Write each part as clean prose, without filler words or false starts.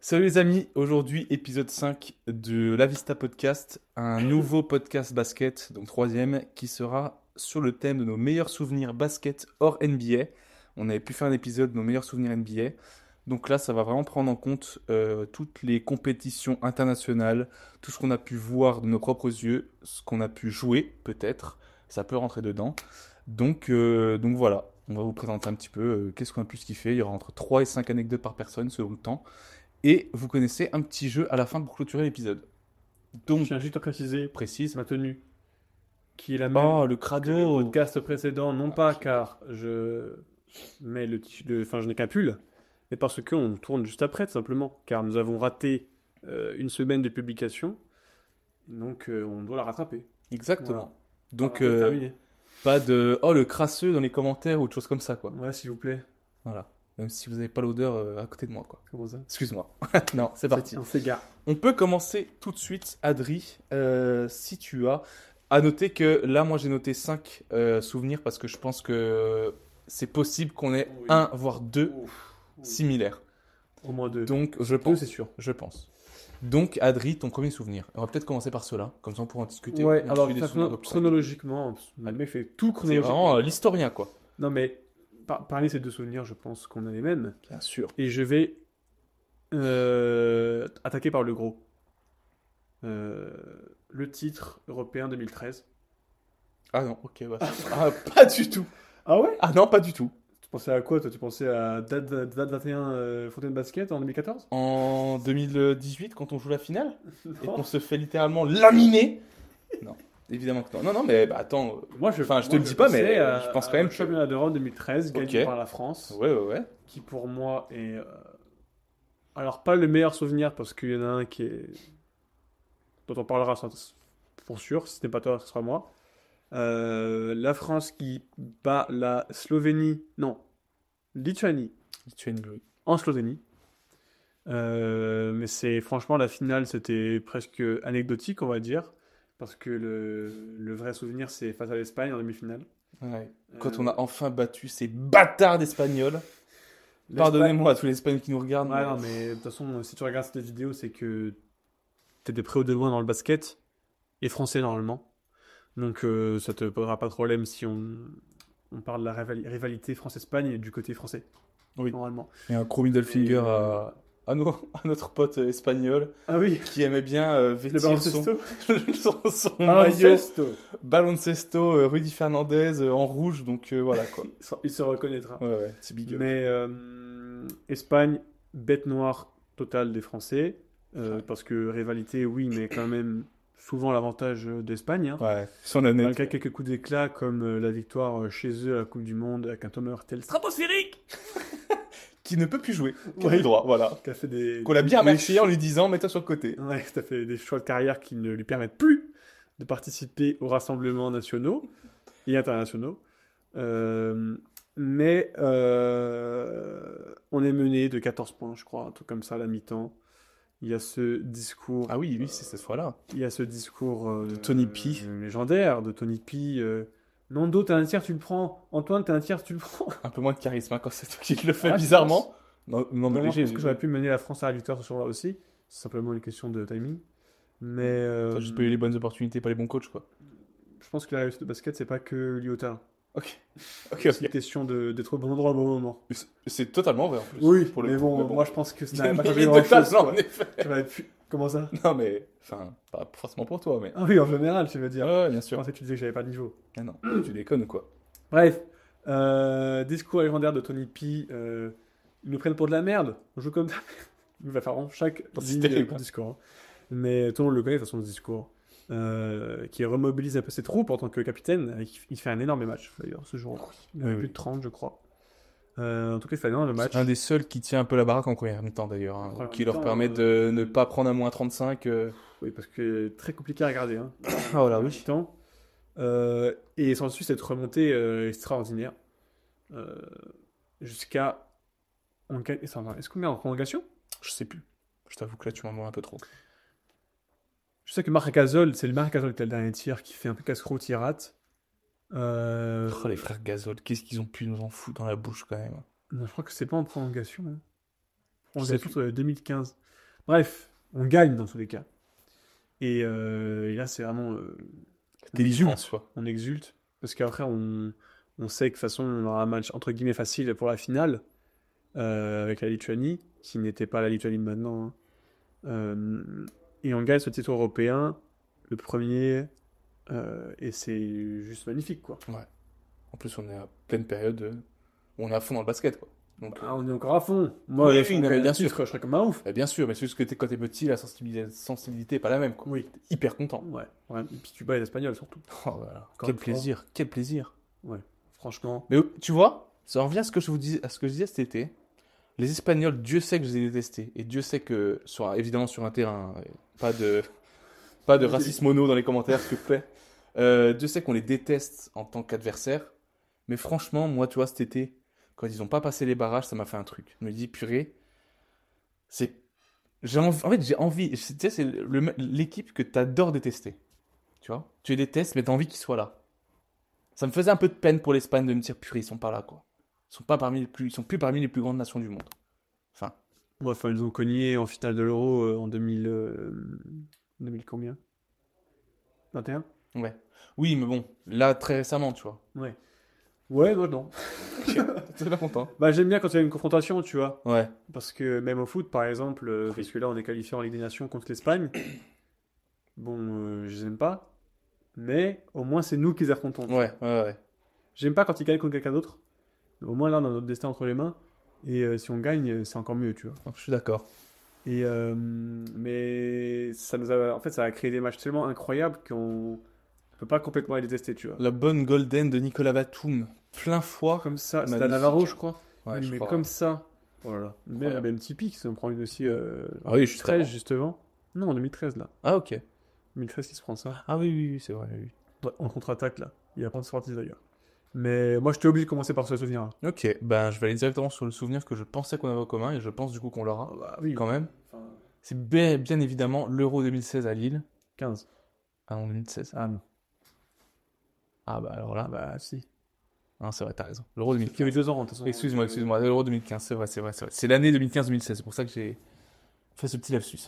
Salut les amis, aujourd'hui épisode 5 de La Vista Podcast, un nouveau podcast basket, donc troisième, qui sera sur le thème de nos meilleurs souvenirs basket hors NBA. On avait pu faire un épisode de nos meilleurs souvenirs NBA, donc là ça va vraiment prendre en compte toutes les compétitions internationales, tout ce qu'on a pu voir de nos propres yeux, ce qu'on a pu jouer peut-être, ça peut rentrer dedans. Donc voilà, on va vous présenter un petit peu qu'est-ce qu'on a pu kiffer, il y aura entre 3 et 5 anecdotes par personne selon le temps. Et vous connaissez un petit jeu à la fin pour clôturer l'épisode. Je Donc, tiens juste à préciser précise. ma tenue, qui est la même Oh, le que le crado. podcast précédent, non pas car je mets enfin je n'ai qu'un pull, mais parce qu'on tourne juste après, tout simplement, car nous avons raté une semaine de publication, donc on doit la rattraper. Exactement. Donc, Voilà, terminé. pas de oh le crasseux dans les commentaires ou de choses comme ça, quoi. Ouais, s'il vous plaît. Voilà. Même si vous n'avez pas l'odeur à côté de moi, quoi. Comment ça? Excuse-moi. Non, c'est parti. On s'égare. On peut commencer tout de suite, Adri, si tu as. À noter que là, moi, j'ai noté 5 souvenirs parce que je pense que c'est possible qu'on ait Oui. un, voire deux Ouf. Oui. similaires. Au moins deux. Donc, je Deux, pense. c'est sûr. Je pense. Donc, Adri, ton premier souvenir. On va peut-être commencer par cela, comme ça on pourra en discuter. Ouais, On alors trouve des souvenirs de plus. chronologiquement, le mec fait tout C'est chronologiquement. vraiment l'historien, quoi. Non, mais parmi ces deux souvenirs, je pense qu'on a les mêmes. Bien sûr. Et je vais attaquer par le gros. Euh, le titre européen 2013. Ah non, ok, bah, ah, pas du tout. Ah ouais? Ah non, pas du tout. Tu pensais à quoi toi? Tu pensais à date 21 Fontaine Basket en 2014? En 2018, quand on joue la finale, et Non. qu'on se fait littéralement laminer. Non, évidemment que non. Non, non, mais bah, attends. Enfin, je te le dis pas, mais je pense quand même Le que. championnat d'Europe 2013, gagné Ok. par la France, Ouais, ouais, ouais. qui pour moi est. Alors, pas le meilleur souvenir, parce qu'il y en a un dont on parlera pour sûr. Si ce n'est pas toi, ce sera moi. La France qui bat la Slovénie. Non, Lituanie Lituanie, oui. en Slovénie. Mais franchement la finale, c'était presque anecdotique, on va dire, parce que le vrai souvenir, c'est face à l'Espagne en demi-finale. Ouais. Quand Euh, on a enfin battu ces bâtards d'Espagnols. Pardonnez-moi à tous les Espagnols qui nous regardent. Ouais, mais- non, mais de toute façon, si tu regardes cette vidéo, c'est que t'es de près ou de loin dans le basket et français normalement. Donc ça te posera pas de problème si on parle de la rivalité France-Espagne du côté français, Oui. normalement. Et un gros middle finger Et, à notre pote espagnol Ah oui, qui aimait bien le vêtir baloncesto. son maillot Baloncesto. Baloncesto Rudy Fernandez en rouge. Donc voilà quoi. Il se reconnaîtra. Ouais, ouais, c'est big up. Mais Espagne, bête noire totale des Français. Ouais. Parce que rivalité, oui, mais quand même souvent l'avantage d'Espagne. Hein. Ouais, son honnête. Malgré quelques coups d'éclat comme la victoire chez eux à la Coupe du Monde avec un Thomas Hurtel stratosphérique Qui ne peut plus jouer. Qui a Oui. le droit, voilà. qui a fait des. Qu'on l'a bien des- remercié en lui disant mets-toi sur le côté. Ouais, qui a fait des choix de carrière qui ne lui permettent plus de participer aux rassemblements nationaux et internationaux. Mais on est mené de 14 points, je crois, un truc comme ça à la mi-temps. Il y a ce discours, Ah oui, oui, c'est cette fois-là. il y a ce discours De Tony P. légendaire de Tony P. Nando, t'as un tiers, tu le prends. Antoine, t'as un tiers, tu le prends. Un peu moins de charisme hein, quand c'est toi qui le fais Ah, tu bizarrement. Non, non mais Vraiment, je léger. pense que j'aurais pu mener la France à la victoire ce jour-là aussi. C'est simplement une question de timing. Mais T'as juste pas eu les bonnes opportunités, pas les bons coachs quoi. je pense que la réussite de basket, c'est pas que lié au talent. Ok. Ok, C'est une ok. question d'être au bon endroit au bon moment. C'est totalement vrai en plus. Oui, pour le mais coup, bon, moi je pense que Il y ça a n'a une pas changé limite de grand-chose. talent quoi. en effet. J'aurais pu- Comment ça? Non mais, enfin, pas forcément pour toi mais. Ah oui, en général, tu veux dire. Ouais, bien Je sûr. pensais que tu disais que j'avais pas de niveau. Ah non, tu déconnes ou quoi. Bref, discours légendaire de Tony P. Ils nous prennent pour de la merde. On joue comme de la merde. Il va faire vraiment chaque C'est ligne terrible, du hein. discours. Hein. Mais tout le monde le connaît de toute façon, ce discours. Qui remobilise un peu ses troupes en tant que capitaine. Il fait un énorme match d'ailleurs ce jour-là. Il a Oui, plus oui. de 30, je crois. En tout cas, il fait un énorme match. C'est un des seuls qui tient un peu la baraque en première mi-temps d'ailleurs, hein, Première qui leur mi-temps, permet de ne pas prendre un moins 35. Oui, parce que très compliqué à regarder. Hein. Ah voilà, oui. Mi-temps. Et sans dessus, cette remontée extraordinaire. Euh, Jusqu'à. Est-ce qu'on met en prolongation? Je sais plus. Je t'avoue que là tu m'en demandes un peu trop. Je sais que Marc Gasol, c'est le Marc Gasol qui était le dernier tir qui fait un peu casse-croûte, il rate. Oh les frères Gasol, qu'est-ce qu'ils ont pu nous en foutre dans la bouche quand même. Non, je crois que c'est pas en prolongation. Hein. On Je faisait sais tout 2015. Bref, on gagne dans tous les cas. Et là, c'est vraiment. T'es l'immense, quoi. On exulte. Parce qu'après, on sait que de toute façon, on aura un match entre guillemets facile pour la finale avec la Lituanie, qui n'était pas la Lituanie de maintenant, hein. Et on gagne ce titre européen, le premier, et c'est juste magnifique, quoi. Ouais. En plus, on est à pleine période où on est à fond dans le basket, quoi. Donc, Ah, on est encore à fond. Moi, Oui, les oui, filles, non, mais bien bien sûr. sûr, je serais comme un ouf. bien sûr, mais c'est juste que quand t'es petit, la sensibilité est pas la même, quoi. Oui. T'es hyper content. Ouais. Ouais. Et puis tu bats les Espagnols surtout. Oh, voilà. Encore Quel une fois. plaisir, quel plaisir. Ouais. Franchement. Mais tu vois, ça revient à ce que je vous disais, à ce que je disais cet été. Les Espagnols, Dieu sait que je les ai détestés. Et Dieu sait que, évidemment, sur un terrain, pas de racisme mono dans les commentaires, s'il vous plaît. Dieu sait qu'on les déteste en tant qu'adversaires. Mais franchement, moi, tu vois, cet été, quand ils ont pas passé les barrages, ça m'a fait un truc. Je me dis, purée, c'est. En fait, j'ai envie. Tu sais, c'est l'équipe que tu adores détester. Tu vois? Tu les détestes, mais tu as envie qu'ils soient là. Ça me faisait un peu de peine pour l'Espagne de me dire, purée, ils sont pas là, quoi. Ils sont plus parmi les plus grandes nations du monde. Enfin, Ouais, enfin, ils ont cogné en finale de l'Euro en 2000 combien? 21? ouais. Oui, mais bon, là, très récemment, tu vois. Ouais. Ouais, non. T'es pas content? Bah, j'aime bien quand il y a une confrontation, tu vois. Ouais. Parce que même au foot, par exemple, parce que là, on est qualifié en Ligue des Nations contre l'Espagne. Bon, je les aime pas. Mais au moins, c'est nous qui les affrontons. Ouais. J'aime pas quand ils gagnent contre quelqu'un d'autre. Au moins, là, on a notre destin entre les mains. Et si on gagne, c'est encore mieux, tu vois. Je suis d'accord. Et, mais ça nous a, en fait, ça a créé des matchs tellement incroyables qu'on peut pas complètement les détester, tu vois. La bonne golden de Nicolas Batum, plein foie. Comme ça, c'était à Magnifique. Navarro, je crois. Ouais, Oui, je mais crois. comme ça. Voilà. Incroyable. Même typique, si on prend une aussi. Ah oui, je suis 13 d'accord. justement. Non, en 2013 là. Ah, ok. 2013 qui se prend ça. Ah oui, c'est vrai, oui. Ouais, en contre-attaque là. Il y a pas de sortie d'ailleurs. Mais moi j'étais obligé de commencer par ce souvenir là. Ok, ben je vais aller directement sur le souvenir que je pensais qu'on avait en commun et je pense du coup qu'on l'aura Bah oui. quand même. Enfin, C'est bien évidemment l'Euro 2016 à Lille. 15. Ah non, 2016. Ah non. Ah bah alors là, Bah si. non, c'est vrai, t'as raison. L'Euro Il y avait 2015. 2 ans de toute façon. Excuse-moi, l'Euro 2015, c'est vrai. C'est l'année 2015-2016, c'est pour ça que j'ai fait ce petit lapsus.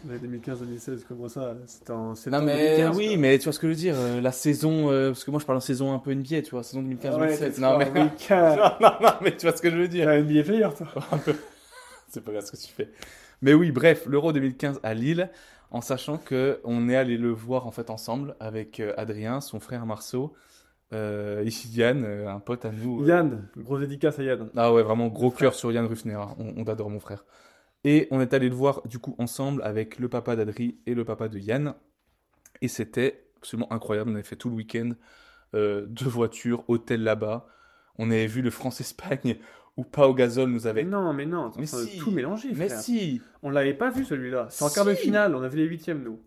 Mais 2015-2016, comment ça? C'était en Non septembre mais 2015. oui, quoi. mais tu vois ce que je veux dire, la saison, parce que moi je parle en saison un peu NBA, tu vois, saison 2015-2016. Ouais, non mais non, mais tu vois ce que je veux dire. T'es un NBA player toi. Un peu. C'est pas bien ce que tu fais. Mais oui, bref, l'Euro 2015 à Lille, en sachant que on est allé le voir en fait ensemble avec Adrien, son frère Marceau, ici Yann, un pote à nous. Yann, grosse dédicace à Yann. Ah ouais, vraiment gros Le frère. cœur sur Yann Ruffner, hein. On t'adore mon frère. Et on est allé le voir du coup ensemble avec le papa d'Adri et le papa de Yann. Et c'était absolument incroyable. On avait fait tout le week-end, 2 voitures, hôtel là-bas. On avait vu le France-Espagne où Pau Gasol nous avait. Non, mais non, Mais on a si. tout mélangé, Mais frère. si. On l'avait pas vu celui-là. C'est en quart de Si. finale, on a vu les huitièmes nous.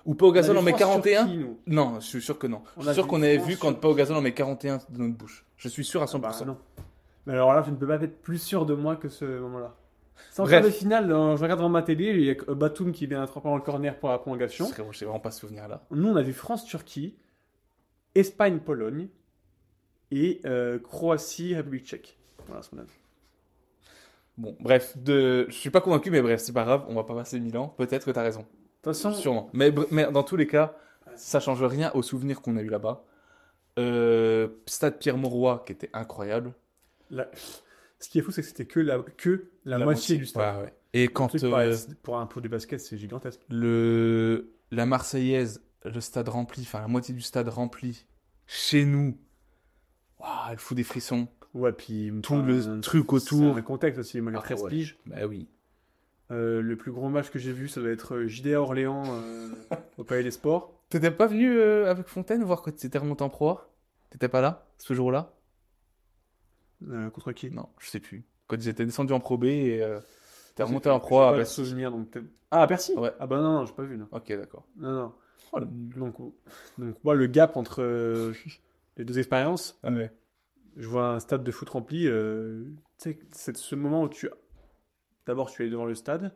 Ou Pau On Gasol avait en met France-Turquie, 41. nous. Non, je suis sûr que non. On Je suis a sûr vu qu'on avait France vu quand sur- Pau Gasol en met 41 de notre bouche. Je suis sûr à 100%. Bah non. Mais alors là, je ne peux pas être plus sûr de moi que ce moment-là. C'est en Bref. quart de finale, je regarde devant ma télé, il y a Batum qui vient attraper dans le corner pour la prolongation. Frérot, je sais vraiment pas ce souvenir là. Nous, on a vu France-Turquie, Espagne-Pologne et Croatie-République tchèque. Voilà ce qu'on a vu. Bon, bref, je suis pas convaincu, mais bref, c'est pas grave, on va pas passer 1000 ans. Peut-être que t'as raison. De toute façon, Sûrement. Mais dans tous les cas, ça change rien au souvenir qu'on a eu là-bas. Stade Pierre-Mauroy qui était incroyable. ce qui est fou, c'est que c'était que la moitié du stade. Ouais, ouais. Et Un quand truc pareil, pour du basket, c'est gigantesque. la Marseillaise, le stade rempli, enfin la moitié du stade rempli, chez nous, waouh, elle fout des frissons. Ouais, puis Tout le truc autour. C'est un contexte aussi. Moi, j'ai Ah, 13 ouais. piges. Bah oui. Le plus gros match que j'ai vu, ça doit être JDA Orléans au Palais des Sports. T'étais pas venu avec Fontaine voir quand t'étais remonté en Pro A? T'étais pas là, ce jour-là? Contre qui? Non, je sais plus. Quand ils étaient descendus en Pro B et t'es remonté en J'ai Pro A pas à le Bercy. souvenir, donc peut-être. Ah, à Bercy? Ouais. Ah bah non, j'ai pas vu, non. Ok, d'accord. Non. Oh, le- Donc moi, le gap entre les deux expériences, Ah ouais. je vois un stade de foot rempli. Tu sais, c'est ce moment où tu... D'abord, tu es devant le stade.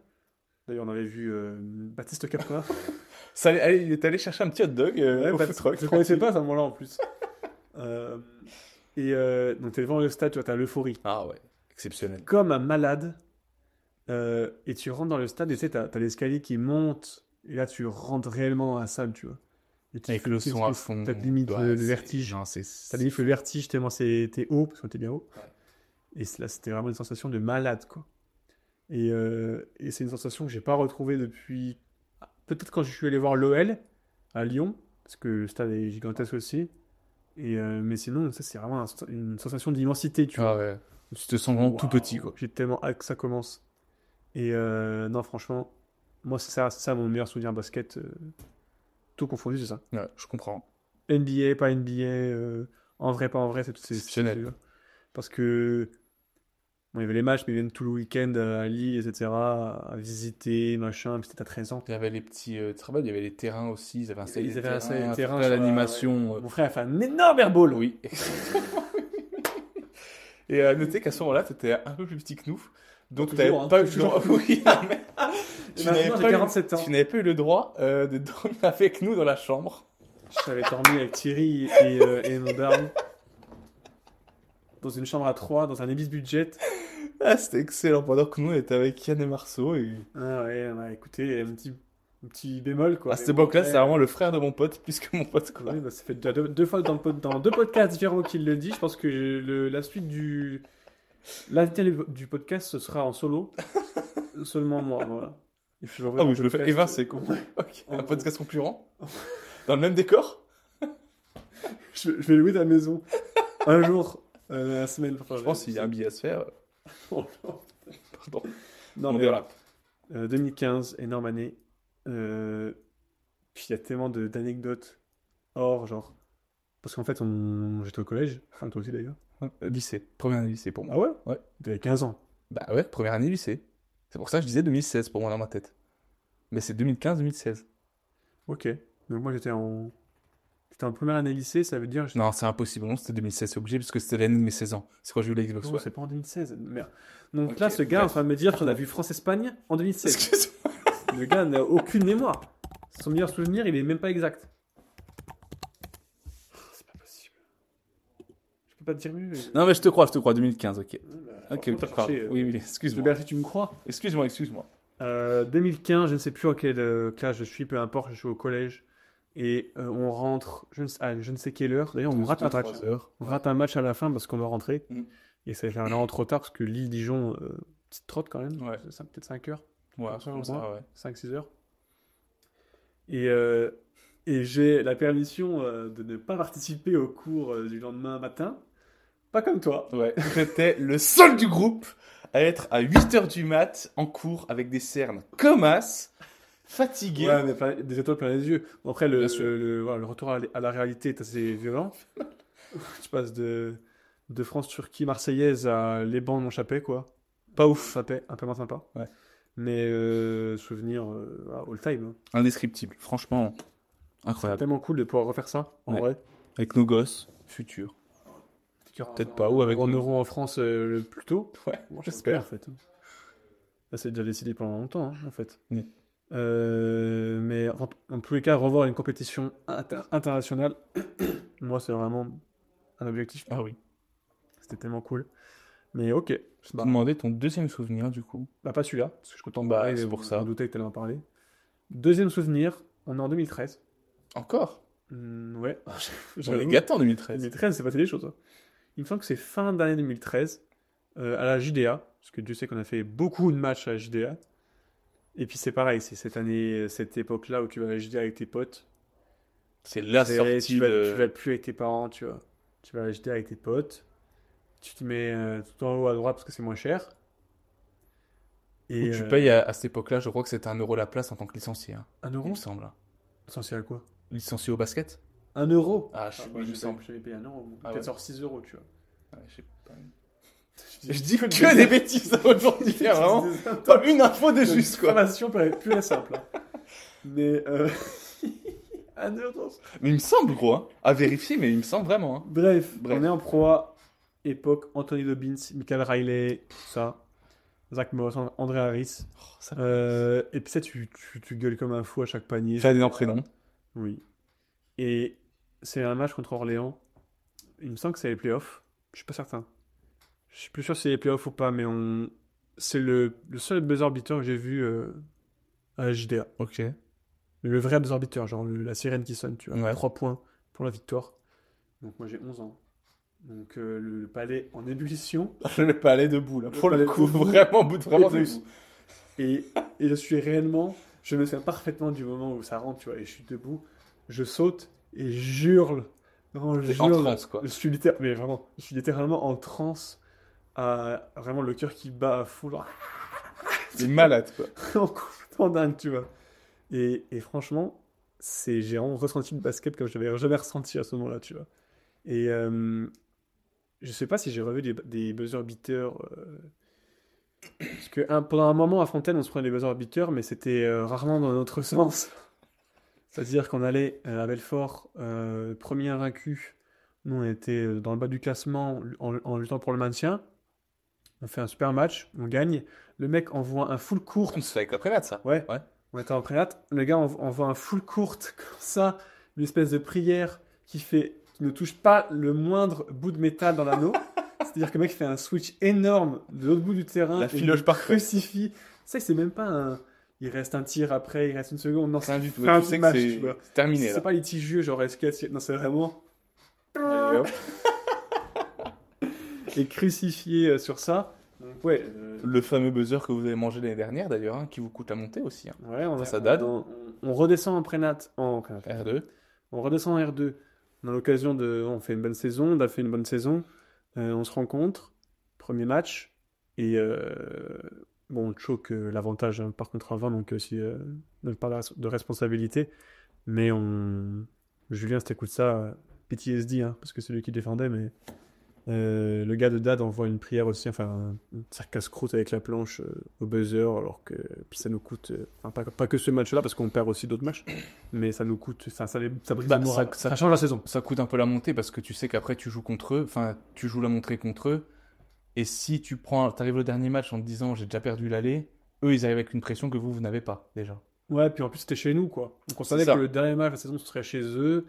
D'ailleurs, on avait vu Baptiste Capra. Il est allé chercher un petit hot dog Ouais, au bah, foot truck. je ne connaissais pas à ce moment-là en plus. Donc tu es devant le stade, tu vois, tu as l'euphorie. Ah ouais, exceptionnel. Comme un malade, Et tu rentres dans le stade et tu sais, t'as l'escalier qui monte. Et là, tu rentres réellement dans la salle, tu vois. Et tu Avec le son à fond. T'as limite Ouais, le c'est- vertige. non, c'est- T'as limite le vertige tellement t'es haut, parce que t'es bien haut. Ouais. Et là, c'était vraiment une sensation de malade, quoi. Et c'est une sensation que j'ai pas retrouvée depuis. Peut-être quand je suis allé voir l'OL à Lyon, parce que le stade est gigantesque aussi. Mais sinon, ça, c'est vraiment une sensation d'immensité, tu vois. Ah ouais. Tu te sens vraiment tout Waouh, petit, quoi. j'ai tellement hâte que ça commence. Non, franchement, moi, c'est ça mon meilleur souvenir basket. Tout confondu, c'est ça. Ouais, je comprends. NBA, pas NBA, en vrai, pas en vrai, c'est tout Exceptionnel. parce que bon, il y avait les matchs, mais ils viennent tout le week-end à Lille, etc., à visiter, machin, puis c'était à 13 ans. Il y avait les petits. Tu te rappelles, il y avait les terrains aussi. Ils avaient installé Ils des avaient installé terrains, les terrains toute sur l'animation. ouais. Mon frère a fait un énorme airball. Oui. Et notez qu'à ce moment-là, tu étais un peu plus petit que nous. Donc, tu n'avais Toujours, hein, pas eu toujours. Oui, mais Et maintenant, j'ai 47 ans. tu n'avais pas eu le droit de dormir avec nous dans la chambre. J'avais dormi avec Thierry et mon daron dans une chambre à 3, dans un Ibis Budget. Ah, c'était excellent. Pendant que nous, on était avec Yann et Marceau. Et... Ah ouais, bah, écoutez, un petit bémol, quoi. À cette Mais bon, époque-là, ouais. c'est vraiment le frère de mon pote, plus que mon pote, quoi. Oui, bah, ça fait déjà deux fois dans deux podcasts différents qu'il le dit. Je pense que la suite l'invité du podcast, ce sera en solo. Seulement moi, voilà. Et puis, Ah oui, je le fais. Eva, c'est con. Ok. Un podcast concurrent dans le même décor. Je vais louer ta maison un jour, la semaine. Je pense qu'il y a un billet à se faire. Oh, non. Pardon. Non, On mais verra. voilà. 2015, énorme année. Puis il y a tellement d'anecdotes hors, genre. Parce qu'en fait, j'étais au collège. Enfin, toi aussi d'ailleurs. Lycée. Première année lycée pour moi. Ah ouais? Ouais. T'avais 15 ans. Bah ouais, première année lycée. C'est pour ça que je disais 2016 pour moi dans ma tête. Mais c'est 2015-2016. Ok. Donc moi, j'étais en première année lycée, ça veut dire. Non, c'est impossible. Non, c'était 2016, c'est obligé parce que c'était l'année de mes 16 ans. C'est quand j'ai eu la Xbox Non, One. c'est pas en 2016. Merde. Donc Ok, là, ce gars est en bref. train de me dire qu'on a vu France-Espagne en 2016. Excuse-moi. Le gars n'a aucune mémoire. Son meilleur souvenir, il est même pas exact. C'est pas possible. Je peux pas te dire mieux. Non, mais je te crois, 2015, ok. Ok, Franchement, pardon. chercher, Oui, excuse-moi. si tu me crois. Excuse-moi. 2015, je ne sais plus en quelle classe je suis, peu importe, je suis au collège. Et on rentre à je ne sais quelle heure. D'ailleurs, on rate un match. 3 heures. On rate un match à la fin parce qu'on doit rentrer. Mm. Et ça fait un an trop tard parce que Lille-Dijon, petite trotte quand même. Ouais. C'est peut-être 5 heures, Ouais, Comme ça, comme au ça, moins. ouais. 5-6 heures. Et j'ai la permission de ne pas participer au cours du lendemain matin. Pas comme toi. Ouais, j'étais le seul du groupe à être à 8h du mat en cours avec des cernes comme as, fatigué. Ouais, mais des étoiles plein les yeux. Bon, après, Bien sûr. voilà, le retour à la réalité est assez violent. Tu passes de France-Turquie, Marseillaise à les bancs de Montchapet, quoi. Pas ouf, ça paie, un peu moins sympa. Ouais. Mais souvenir voilà, all time. Hein. Indescriptible, franchement, C'est incroyable. tellement cool de pouvoir refaire ça, en Ouais. vrai. Avec nos gosses, futurs. Peut-être pas, ou avec en nous. euros en France le plus tôt. Ouais, Moi, j'espère. en fait. Là, c'est déjà décidé pendant longtemps, hein, en fait. Oui. Mais en tous les cas, revoir une compétition internationale, moi, c'est vraiment un objectif. Ah oui. C'était tellement cool. Mais ok. Je te demandais ton deuxième souvenir, du coup. Bah, pas celui-là, parce que je suis content de Bah, parler, c'est pour ça. Je me doutais que tu allais en parler. Deuxième souvenir, on est en 2013. Encore Ouais. On est J'avoue. gâtés en 2013. 2013, c'est passé des choses. Hein. Il me semble que c'est fin d'année 2013, à la JDA, parce que Dieu sait qu'on a fait beaucoup de matchs à la JDA. Et puis c'est pareil, c'est cette année, cette époque-là où tu vas à la JDA avec tes potes. C'est la sortie Tu vas de... plus avec tes parents, tu vois. Tu vas à la JDA avec tes potes. Tu te mets tout en haut à droite parce que c'est moins cher. Et Où tu payes à cette époque-là, je crois que c'était 1 euro la place en tant que licencié. Hein, 1 il euro me semble. Hein. Essentiel à quoi? Licencié au basket 1 euro? Ah, il me semble. J'avais payé 1 euro. Ah Peut-être ouais. sur 6 euros, tu vois. Ouais, je sais pas. Je Je dis que des bêtises aujourd'hui, vraiment. Pas une info de juste, quoi. Formation plus la simple. Hein. Mais 1 euro. Mais il me semble, gros. Hein. À vérifier, mais il me semble vraiment. Hein. Bref, Bref. on est en proie. Époque Anthony Dobbins, Michael Riley, tout ça. Zach Moss, André Harris. Oh, ça... Et puis ça, tu gueules comme un fou à chaque panier. Fait des noms prénoms. Oui. Et c'est un match contre Orléans. Il me semble que c'est les playoffs. Je suis pas certain. Je suis plus sûr si c'est les playoffs ou pas, mais c'est le seul buzzer beater que j'ai vu à JDA. Ok. Le vrai buzzer beater, genre la sirène qui sonne, tu vois. Ouais. 3 points pour la victoire. Donc moi j'ai 11 ans. Donc le palais en ébullition. Je ne vais pas aller debout, là. Pour le palais coup, debout. vraiment Et debout. Et je suis réellement, je me souviens parfaitement du moment où ça rentre, tu vois, et je suis debout, je saute et j'hurle. Non, je T'es en hurle. transe, quoi. Mais vraiment, je suis littéralement en transe, vraiment le cœur qui bat à fond, genre, C'est malade, quoi. vraiment complètement dingue, tu vois. Et franchement, j'ai vraiment ressenti le basket comme je n'avais jamais ressenti à ce moment-là, tu vois. Et je sais pas si j'ai revu des buzzer beaters. Parce que pendant un moment à Fontaine, on se prenait des buzzer beaters, mais c'était rarement dans notre sens. C'est-à-dire qu'on allait à Belfort, premier invaincu. Nous, on était dans le bas du classement en luttant pour le maintien. On fait un super match, on gagne. Le mec envoie un full court. C'est avec la prénate, ça. Ouais, Ouais. on était en prénat. Le gars envoie un full court comme ça, une espèce de prière qui ne touche pas le moindre bout de métal dans l'anneau. C'est-à-dire que le mec fait un switch énorme de l'autre bout du terrain. La et filoche il parfaite. crucifie. Tu sais que c'est même pas un. Il reste un tir après, il reste une seconde. Non, Rien du tout. fin Tu de sais que match, c'est tu vois. terminé, C'est là. pas litigieux, genre est-ce non, c'est vraiment. Allez, hop. Et crucifié sur ça. Donc, ouais. Le fameux buzzer que vous avez mangé l'année dernière, d'ailleurs, hein, qui vous coûte à monter aussi. Hein. Ouais, Face à Dad. on redescend en prénat. R2. On redescend en R2. On a l'occasion de. On fait une bonne saison, on a fait une bonne saison. On se rencontre. Premier match. Et bon, on choque l'avantage par contre avant, donc aussi pas de responsabilité. Mais Julien, c'était coup de ça, PTSD, hein, parce que c'est lui qui défendait, mais le gars de Dad envoie une prière aussi, enfin un casse-croûte avec la planche au buzzer, alors que puis ça nous coûte, enfin pas que ce match-là, parce qu'on perd aussi d'autres matchs, mais ça nous coûte, enfin ça brise Bah, le moral. ça- Ça change la saison. Ça coûte un peu la montée parce que tu sais qu'après tu joues contre eux, enfin tu joues la montée contre eux. Et si t'arrives au dernier match en te disant j'ai déjà perdu l'aller, eux ils arrivent avec une pression que vous n'avez pas déjà. Ouais, puis en plus c'était chez nous, quoi. Donc on savait C'est ça. que le dernier match de la saison ce serait chez eux.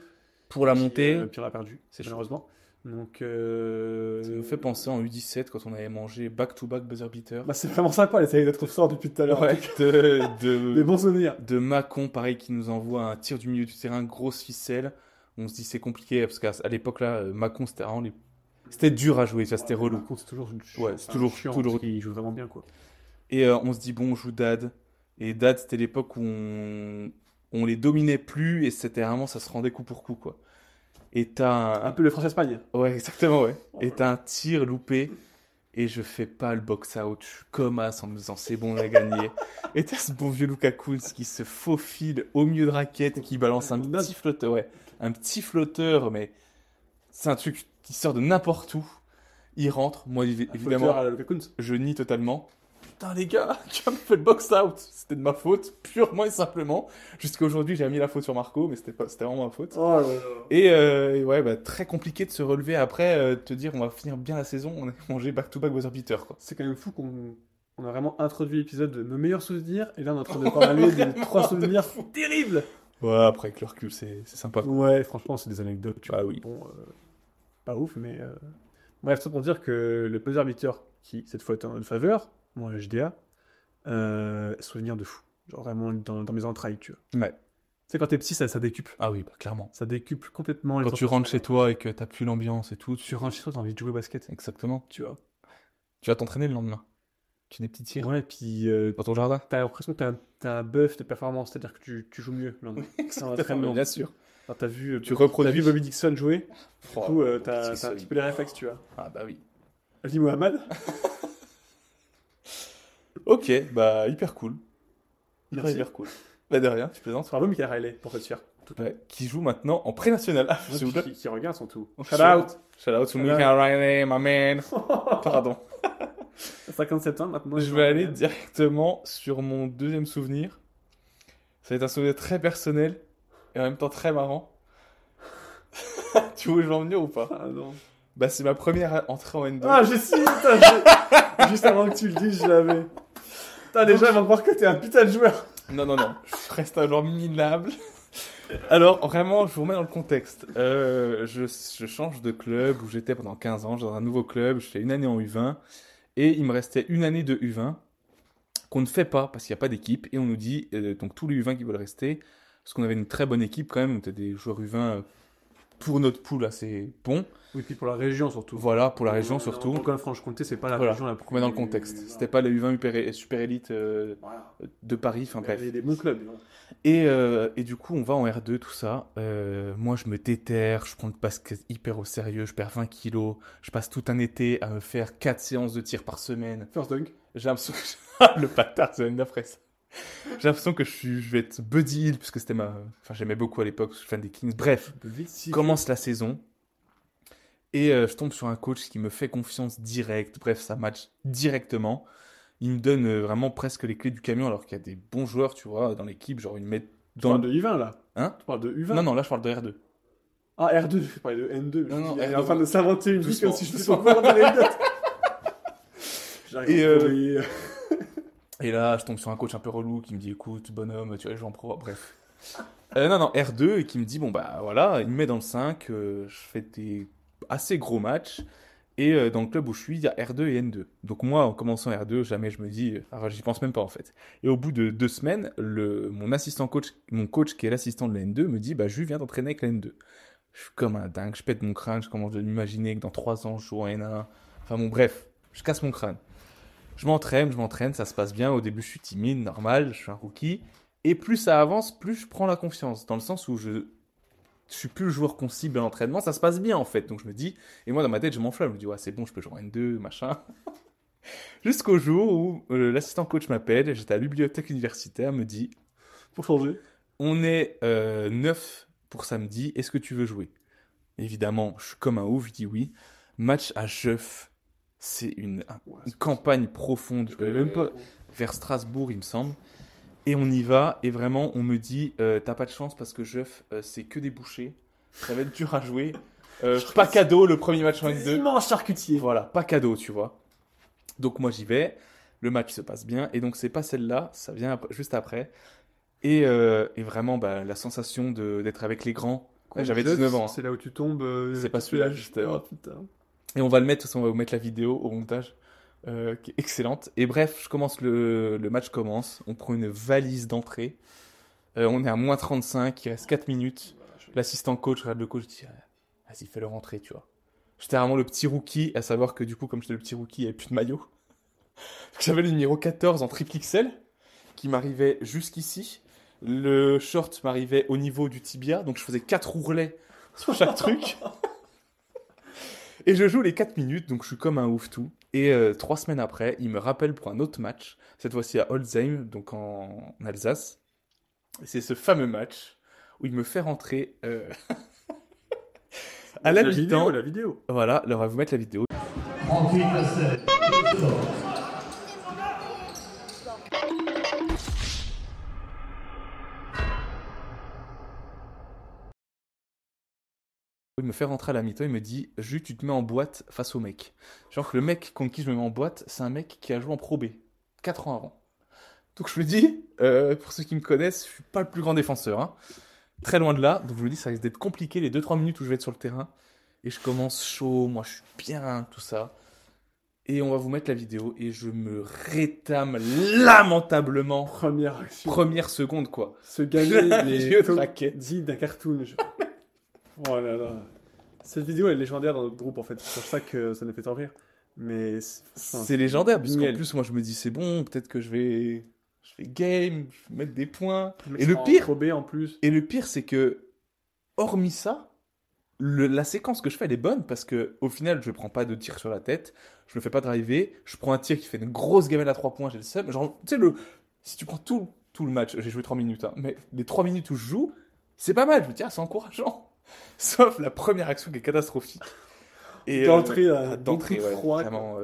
Pour la Puis, montée, puis on a perdu, c'est malheureusement. Donc, ça me fait penser en U17 quand on avait mangé back-to-back buzzer beater. bah, c'est vraiment sympa les anecdotes qu'on sort depuis tout à l'heure. Ouais, Des bons souvenirs. de Macon, pareil, qui nous envoie un tir du milieu du terrain, grosse ficelle. On se dit c'est compliqué parce qu'à l'époque là, Macon c'était vraiment c'était dur à jouer, ça c'était relou. Par contre, c'est toujours, Ouais, c'est toujours chiant, toujours. parce qu'il joue vraiment bien, quoi. Et on se dit bon, on joue Dad. Et Dad c'était l'époque où on les dominait plus et c'était vraiment ça se rendait coup pour coup quoi. Et t'as Un peu le France-Espagne. ouais exactement ouais. Et t'as un tir loupé. Et je fais pas le box-out, je suis comme as en me disant c'est bon, on a gagné. Et t'as ce bon vieux Luka Kunz qui se faufile au milieu de raquette, qui balance un petit flotteur, ouais, un petit flotteur, mais c'est un truc qui sort de n'importe où. Il rentre, moi évidemment, À la Luka Kunz. je nie totalement. Putain les gars, tu as fait le box-out, c'était de ma faute, purement et simplement. Jusqu'à aujourd'hui, j'ai mis la faute sur Marco, mais c'était vraiment ma faute. Oh là là. Et ouais, bah, très compliqué de se relever après, te dire on va finir bien la saison, on a mangé back-to-back buzzer beater quoi. C'est quand même fou qu'on a vraiment introduit l'épisode de nos meilleurs souvenirs, et là on est en train de parler des 3 souvenirs terribles. Ouais, après avec le recul, c'est sympa. Quoi. Ouais, franchement, c'est des anecdotes. Bah oui. Bon, pas ouf, mais. Bref, ça pour dire que le buzzer beater, qui cette fois est en notre faveur, moi, le JDA, souvenir de fou. Genre vraiment dans mes entrailles, tu vois. Ouais. Tu sais, quand t'es petit, ça décuple. Ah oui, bah clairement. Ça décuple complètement les Quand tu rentres chez toi et que t'as plus l'ambiance et tout, Tu rentres chez toi, t'as envie de jouer au basket, exactement. tu vois. Tu vas t'entraîner le lendemain. Tu fais des petits tirs Ouais, puis dans ton jardin. t'as l'impression que t'as un buff de performance, c'est-à-dire que tu joues mieux. Le lendemain. C'est un entraînement. Bien sûr. Alors, t'as vu reproduis. Bobby Dixon jouer, Oh, du coup, c'est t'as un solide. petit peu les réflexes, tu vois. Ah bah oui. Ali Mohamed, Ok, bah hyper cool. Merci. Hyper cool. Bah de rien, tu plaisantes. bravo Michael Riley pour cette fière. Ouais, qui joue maintenant en pré-national. Ah, s'il vous plaît. Qui regarde son tout. Oh, Shout out. Shout out to Shout Michael Riley, my man. Pardon. 57 ans maintenant. Je vais aller directement sur mon deuxième souvenir. Ça va être un souvenir très personnel et en même temps très marrant. Tu vois où je veux en venir ou pas? Ah non. Bah c'est ma première entrée en N2. Ah, j'ai su, putain, juste avant que tu le dises, je l'avais. Putain, déjà, ils vont croire que t'es un putain de joueur. Non, je reste un joueur minable. Alors, vraiment, je vous remets dans le contexte. Je change de club où j'étais pendant 15 ans. J'ai dans un nouveau club, je fais une année en U20. Et il me restait une année de U20 qu'on ne fait pas parce qu'il n'y a pas d'équipe. Et on nous dit, donc tous les U20 qui veulent rester, parce qu'on avait une très bonne équipe quand même, on était des joueurs U20 pour notre pool assez bons. Oui, puis pour la région surtout. Voilà, pour la région surtout. En Bourgogne-Franche-Comté, c'est pas la Voilà, région la pour plus. mettre dans le contexte. C'était pas les U20 super élite Voilà. de Paris, enfin Il y bref. avait des bons clubs. Non. Et du coup, on va en R2, tout ça. Moi, je me déterre, je prends le basket hyper au sérieux, je perds 20 kilos, je passe tout un été à me faire 4 séances de tir par semaine. First dunk. J'ai l'impression que... le bâtard, c'est l'année d'après ça. J'ai l'impression que je vais être Buddy Hill, puisque c'était ma... Enfin, j'aimais beaucoup à l'époque, je suis fan des Kings. Bref, commence la saison. Et je tombe sur un coach qui me fait confiance direct. Bref, ça match directement. Il me donne vraiment presque les clés du camion, alors qu'il y a des bons joueurs, tu vois, dans l'équipe. Genre, ils me mettent Tu dans... parles de U20 là. Hein? Tu parles de U20. Non, non, là, je parle de R2. Ah, R2, je parlais de N2. Non, non, il est R2. en train de s'inventer une vie Doucement, comme si je suis doucement. au courant de l'anecdote. Et, J'arrive Et là, je tombe sur un coach un peu relou qui me dit, écoute, bonhomme, tu vas jouer en pro, bref. Non, non, R2, et qui me dit, bon, bah voilà, il me met dans le 5, je fais des assez gros matchs, et dans le club où je suis, il y a R2 et N2. Donc moi, en commençant R2, jamais je me dis, alors j'y pense même pas en fait. Et au bout de 2 semaines, mon assistant coach, mon coach qui est l'assistant de la N2, me dit, bah je viens d'entraîner avec la N2. Je suis comme un dingue, je pète mon crâne, je commence à m'imaginer que dans 3 ans, je joue en N1. Enfin bon, bref, je casse mon crâne. Je m'entraîne, ça se passe bien. Au début, je suis timide, normal, je suis un rookie. Et plus ça avance, plus je prends la confiance. Dans le sens où je suis plus le joueur qu'on cible à l'entraînement, ça se passe bien en fait. Donc je me dis, et moi dans ma tête, je m'enflamme. Je me dis, ouais, c'est bon, je peux jouer en N2, machin. Jusqu'au jour où l'assistant coach m'appelle, j'étais à la bibliothèque universitaire, me dit, pour changer. on est 9 pour samedi, est-ce que tu veux jouer? Évidemment, je suis comme un ouf, je dis oui. Match à Jeuf. C'est une campagne profonde, même pas vers Strasbourg, il me semble. Et on y va, et vraiment, on me dit, t'as pas de chance parce que Jeuf, c'est que des bouchées. Ça va être dur à jouer. Pas cadeau le premier match en N2. Immense charcutier. Voilà, pas cadeau, tu vois. Donc moi j'y vais, le match se passe bien, et donc c'est pas celle-là, ça vient juste après. Et vraiment, bah, la sensation d'être avec les grands. Ouais, j'avais 19 ans. C'est là où tu tombes. C'est pas celui-là, justement. Oh putain. Et on va le mettre, de toute façon, on va vous mettre la vidéo au montage, qui est excellente. Et bref, le match commence, on prend une valise d'entrée, on est à moins 35, il reste 4 minutes. L'assistant coach regarde le coach, dit, vas-y, fais-le rentrer, tu vois. J'étais vraiment le petit rookie, à savoir que du coup, comme j'étais le petit rookie, il n'y avait plus de maillot. J'avais le numéro 14 en triple XL, qui m'arrivait jusqu'ici. Le short m'arrivait au niveau du tibia, donc je faisais 4 ourlets sur chaque truc. Et je joue les 4 minutes, donc je suis comme un ouf tout. Et 3 semaines après, il me rappelle pour un autre match, cette fois-ci à Holzheim, donc en Alsace. Et c'est ce fameux match où il me fait rentrer à la mi-temps. La vidéo. Voilà, alors on va vous mettre la vidéo. Il me fait rentrer à la mi-temps, il me dit, Jus, tu te mets en boîte face au mec. Genre que le mec contre qui je me mets en boîte, c'est un mec qui a joué en Pro B, 4 ans avant. Donc je me dis, pour ceux qui me connaissent, je suis pas le plus grand défenseur, hein. Très loin de là, donc je me dis, ça risque d'être compliqué les 2-3 minutes où je vais être sur le terrain. Et je commence chaud, moi je suis bien, tout ça. Et on va vous mettre la vidéo, et je me rétame lamentablement. Première action. Première seconde, quoi. Se gagner les yeux traqués. dit d'un cartoon. Oh là là. Cette vidéo elle est légendaire dans notre groupe en fait. C'est pour ça que ça nous fait tant rire. Mais c'est légendaire, parce qu'en Miel. plus, moi je me dis, c'est bon, peut-être que je vais game, je vais mettre des points. mec Et le sera en pire, Pro B en plus. et le pire, c'est que, hormis ça, la séquence que je fais, elle est bonne, parce que au final, je prends pas de tir sur la tête, je me fais pas driver, je prends un tir qui fait une grosse gamelle à 3 points, j'ai le seum. Genre, tu sais, si tu prends tout le match, j'ai joué 3 minutes, hein, mais les 3 minutes où je joue, c'est pas mal, je me dis, ah, c'est encourageant. Sauf la première action qui est catastrophique. Et, D'entrée, d'entrée, ouais, froid. vraiment.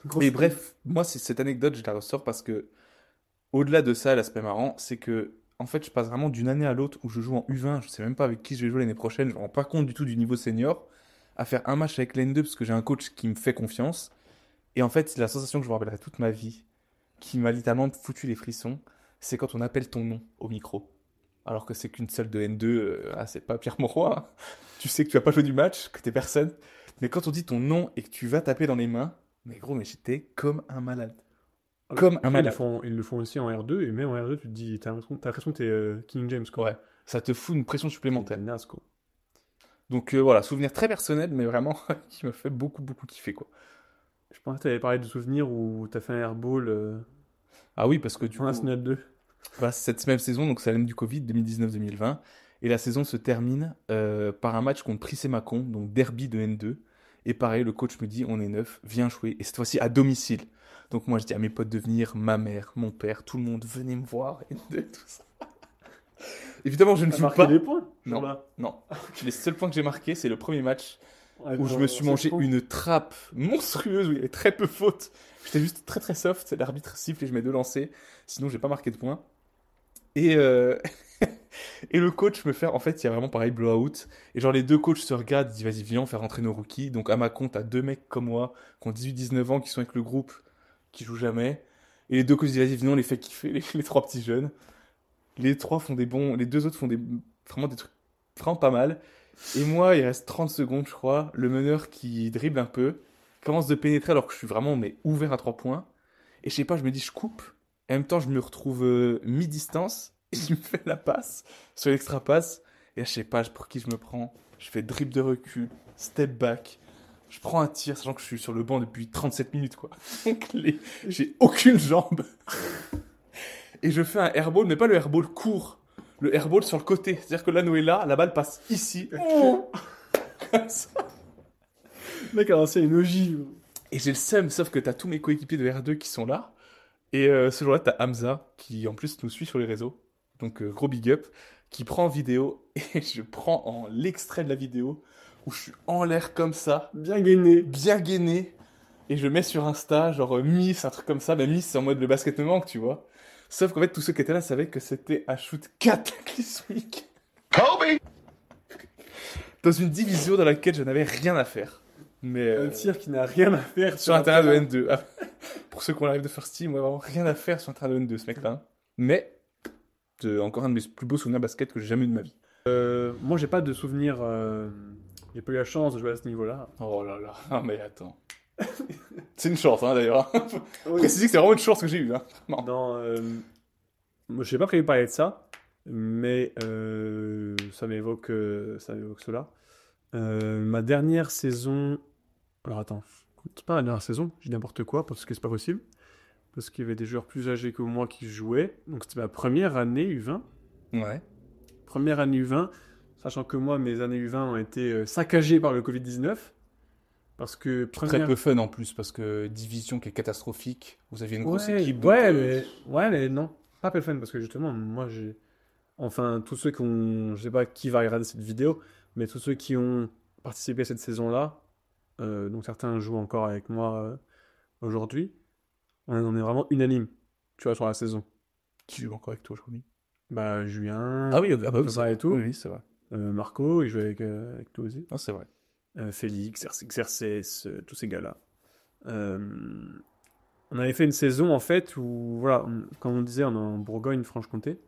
Grosse Mais bref, moi, cette anecdote, je la ressors parce que, au-delà de ça, l'aspect marrant, c'est que, en fait, je passe vraiment d'une année à l'autre où je joue en U20, je sais même pas avec qui je vais jouer l'année prochaine, je me rends pas compte du tout du niveau senior, à faire un match avec l'N2 parce que j'ai un coach qui me fait confiance. Et en fait, c'est la sensation que je me rappellerai toute ma vie, qui m'a littéralement foutu les frissons, c'est quand on appelle ton nom au micro. Alors que c'est qu'une seule de N2, c'est pas Pierre Mauroy, hein. Tu sais que tu vas pas jouer du match, que t'es personne. Mais quand on dit ton nom et que tu vas taper dans les mains, Mais gros, mais j'étais comme un malade. Alors, Comme un après, malade. ils le font aussi en R2, et même en R2, tu te dis, t'as l'impression que t'es King James, quoi. Ouais. Ça te fout une pression supplémentaire. C'est naze, quoi. Donc voilà, souvenir très personnel, mais vraiment qui me fait beaucoup, beaucoup kiffer, quoi. Je pensais que t'avais parlé de souvenirs où t'as fait un airball Ah oui, parce que du en coup, National 2. voilà, cette même saison, donc c'est l'année du Covid, 2019-2020, et la saison se termine par un match contre Prissé-Macon, donc derby de N2. Et pareil, le coach me dit, on est neuf, viens jouer, et cette fois-ci à domicile. Donc moi, je dis à mes potes de venir, ma mère, mon père, tout le monde, venez me voir, N2, tout ça. Évidemment, je ne T'as joue marqué des pas. points, ce Non, jour-là. non. Les seuls points que j'ai marqués, c'est le premier match Ouais, où je me suis mangé une trappe monstrueuse où il y avait très peu fautes. J'étais juste très très soft, l'arbitre siffle et je mets 2 lancers. Sinon, j'ai pas marqué de points. Et, et le coach me fait, en fait, il y a vraiment pareil, blowout. Et genre, les deux coachs se regardent, ils disent, vas-y, viens, on fait rentrer nos rookies. Donc, à ma compte, t'as 2 mecs comme moi, qui ont 18-19 ans, qui sont avec le groupe, qui jouent jamais. Et les deux coachs disent, vas-y, viens, on les fait kiffer, les trois petits jeunes. Les trois font des bons, les deux autres font vraiment des trucs vraiment pas mal. Et moi, il reste 30 secondes, je crois. Le meneur qui dribble un peu, commence de pénétrer alors que je suis vraiment mais ouvert à 3 points. Et je sais pas, je me dis, je coupe. Et en même temps, je me retrouve mi-distance. Et il me fait la passe sur l'extra passe. Et là, je sais pas pour qui je me prends. Je fais dribble de recul, step back. Je prends un tir, sachant que je suis sur le banc depuis 37 minutes, quoi. Donc, j'ai aucune jambe. Et je fais un airball, mais pas le airball court. Le airball sur le côté. C'est-à-dire que l'anneau est là, la balle passe ici. Comme ça. Le mec a lancé une ogive. Et j'ai le seum, sauf que t'as tous mes coéquipiers de R2 qui sont là. Et ce jour-là, t'as Hamza, qui en plus nous suit sur les réseaux. Donc gros big up, qui prend en vidéo. Et je prends en l'extrait de la vidéo où je suis en l'air comme ça, Bien gainé. bien gainé. Et je mets sur Insta, genre Miss, un truc comme ça. Mais Miss, c'est en mode le basket me manque, tu vois. Sauf qu'en fait, tous ceux qui étaient là savaient que c'était un shoot cataclysmique. Kobe! Dans une division dans laquelle je n'avais rien à faire. Mais Un tir qui n'a rien à faire sur un terrain de N2. Ah, pour ceux qui ont l'arrive de First Team, moi, vraiment rien à faire sur un terrain de N2, ce mec-là. Mais, c'est encore un de mes plus beaux souvenirs basket que j'ai jamais eu de ma vie. Moi, j'ai pas de souvenir. J'ai pas eu la chance de jouer à ce niveau-là. Oh là là, ah mais attends. C'est une chance, hein, d'ailleurs. Oui. Préciser que c'est vraiment une chance que j'ai eue. Hein. Non. Non, moi, j'ai pas prévu de parler de ça, mais ça m'évoque cela. Ma dernière saison. Alors attends, c'est pas la dernière saison, j'ai n'importe quoi parce que c'est pas possible. Parce qu'il y avait des joueurs plus âgés que moi qui jouaient. Donc c'était ma première année U20. Ouais. Première année U20, sachant que moi, mes années U20 ont été saccagées par le Covid-19. Parce que Très peu fun en plus, parce que division qui est catastrophique, vous aviez une grosse Ouais, équipe. ouais, mais non, pas Pelfen, parce que justement, moi j'ai. Enfin, tous ceux qui ont. Je sais pas qui va regarder cette vidéo, mais tous ceux qui ont participé à cette saison-là, donc certains jouent encore avec moi aujourd'hui, on est vraiment unanime, tu vois, sur la saison. Qui joue encore avec toi aujourd'hui? Bah, Julien, Ah oui, ah bah oui, Thomas et tout, oui, oui, c'est vrai. Marco, il joue avec toi aussi, Ah, c'est vrai. Félix, Xerxes, tous ces gars-là. Euh, on avait fait une saison en fait où, voilà, comme on disait, on est en Bourgogne-Franche-Comté,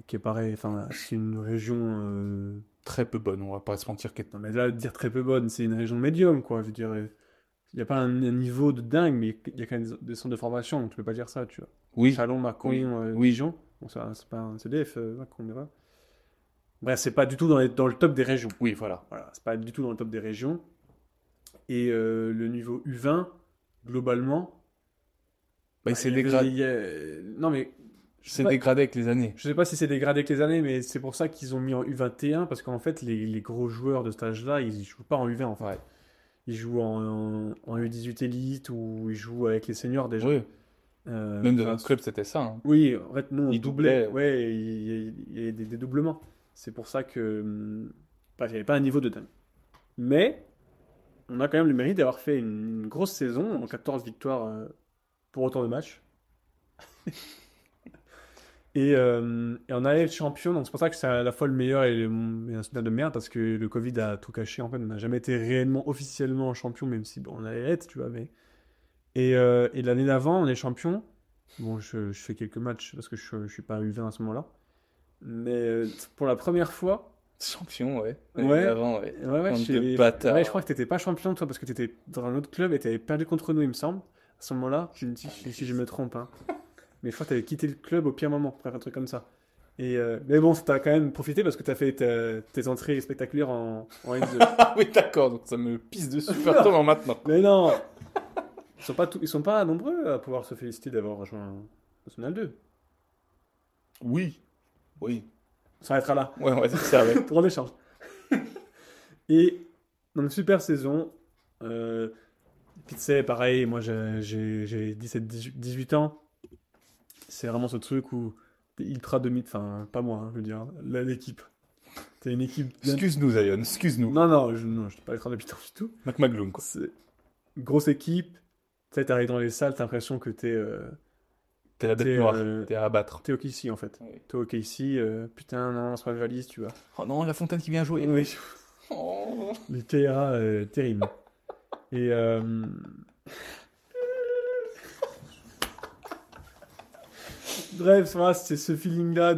qui est pareil, enfin, c'est une région. Très peu bonne, on va pas se mentir. Non, mais là, dire très peu bonne, c'est une région médium, quoi. Je veux dire, il n'y a pas un niveau de dingue, mais il y a quand même des centres de formation, donc tu peux pas dire ça, tu vois. Oui, Chalon, Mâcon, oui, Dijon. Bon, ça, c'est pas un CDF, Mâcon, mais voilà. Bref, c'est pas du tout dans le top des régions. oui, voilà. Voilà, c'est pas du tout dans le top des régions. Et le niveau U20, globalement. Bah, c'est il y a- dégradé. il y a- Non, mais. Je sais C'est pas- dégradé avec les années. Je sais pas si c'est dégradé avec les années, mais c'est pour ça qu'ils ont mis en U21, parce qu'en fait, les gros joueurs de cet âge-là, ils jouent pas en U20, en fait. Ouais. Ils jouent en U18 Elite ou ils jouent avec les seniors déjà. Oui. Même dans Enfin, notre club, c'était ça. Hein. oui, en fait, nous, on Ils doublait. doublaient. Ouais, il y a des doublements. C'est pour ça que. Bref, il n'y avait pas un niveau de dingue. Mais, on a quand même le mérite d'avoir fait une grosse saison, en 14 victoires pour autant de matchs. Et on allait être champion, donc c'est pour ça que c'est à la fois le meilleur et un souvenir de merde, parce que le Covid a tout caché. En fait, on n'a jamais été réellement, officiellement champion, même si bon, on allait être, tu vois. Et l'année d'avant, on est champion. Bon, je fais quelques matchs parce que je suis pas U20 à ce moment-là. Mais pour la première fois, Champion, ouais. Ouais. Avant, ouais. Ouais, Bande de bâtards. ouais, je crois que t'étais pas champion, toi, parce que t'étais dans un autre club et t'avais perdu contre nous, il me semble. À ce moment-là, je me dis si je me trompe, hein. Mais je crois que t'avais quitté le club au pire moment, bref, un truc comme ça. Mais bon, t'as quand même profité parce que t'as fait tes entrées spectaculaires en N2. Ah oui, d'accord, donc ça me pisse dessus partout maintenant. Mais non! Ils sont pas nombreux à pouvoir se féliciter d'avoir rejoint National 2. Oui. Oui. On s'arrêtera là. Ouais, on va dire ça, ouais. Grand échange. Et dans une super saison, puis tu sais, pareil, moi j'ai 18 ans. C'est vraiment ce truc où t'es ultra enfin, pas moi, hein, je veux dire, l'équipe. T'es une équipe. Excuse-nous, Zion, excuse-nous. Non, je suis pas ultra d'habitant du tout. McMagloum, quoi. C'est une grosse équipe. Tu sais, t'arrives dans les salles, t'as l'impression que T'es la t'es, bête noire, euh, t'es à abattre. t'es au KC en fait. Oui. T'es au KC, putain, non, c'est pas valise, tu vois. Oh non, La Fontaine qui vient jouer. Oui, Oh. les Kaira, terribles. Et bref, voilà, c'est ce feeling-là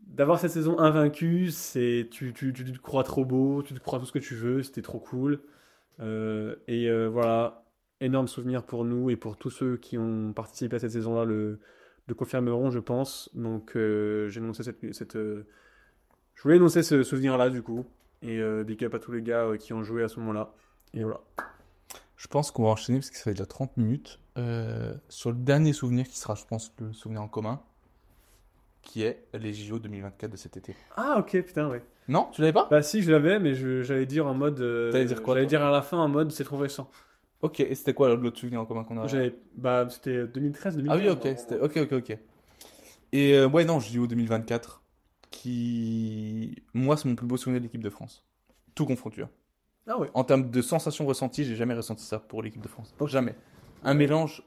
d'avoir cette saison invaincue. Tu te crois trop beau, tu te crois tout ce que tu veux, c'était trop cool. Voilà, énorme souvenir pour nous et pour tous ceux qui ont participé à cette saison-là le confirmeront, je pense. Donc, j'ai énoncé je voulais énoncer ce souvenir-là, du coup. Et big up à tous les gars qui ont joué à ce moment-là. Et voilà. Je pense qu'on va enchaîner parce que ça fait déjà 30 minutes sur le dernier souvenir qui sera, je pense, le souvenir en commun, qui est les JO 2024 de cet été. Ah, ok, putain, ouais. Non, tu l'avais pas? Bah, si, je l'avais, mais j'allais dire en mode. T'allais dire quoi, J'allais toi dire à la fin en mode c'est trop récent. Ok, et c'était quoi l'autre souvenir en commun qu'on a? Bah, c'était 2013, Ah 2015. oui, ok, c'était ok. Et ouais, non, JO 2024, qui, moi, c'est mon plus beau souvenir de l'équipe de France. Tout confondu, hein. Ah ouais. En termes de sensations ressenties, j'ai jamais ressenti ça pour l'équipe de France. Jamais. Un mélange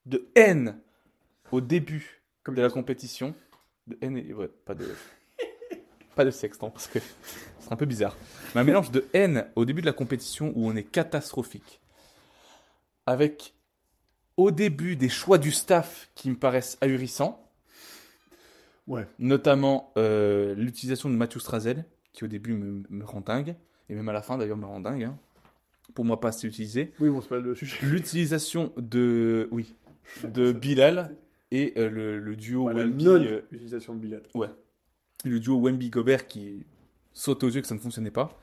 de haine au début Comme de la compétition. De haine et... Ouais, pas de sexe, non, parce que c'est un peu bizarre. Mais un mélange de haine au début de la compétition où on est catastrophique. Avec, au début, des choix du staff qui me paraissent ahurissants. Ouais. Notamment l'utilisation de Mathieu Strazel, qui au début me rend dingue. Et même à la fin, d'ailleurs, me rend dingue. Hein. Pour moi, pas assez utilisé. Oui, bon, c'est pas le sujet. L'utilisation de Bilal et le duo Voilà, Wemby. utilisation de Bilal. Ouais. Le duo Wemby-Gobert qui saute aux yeux que ça ne fonctionnait pas.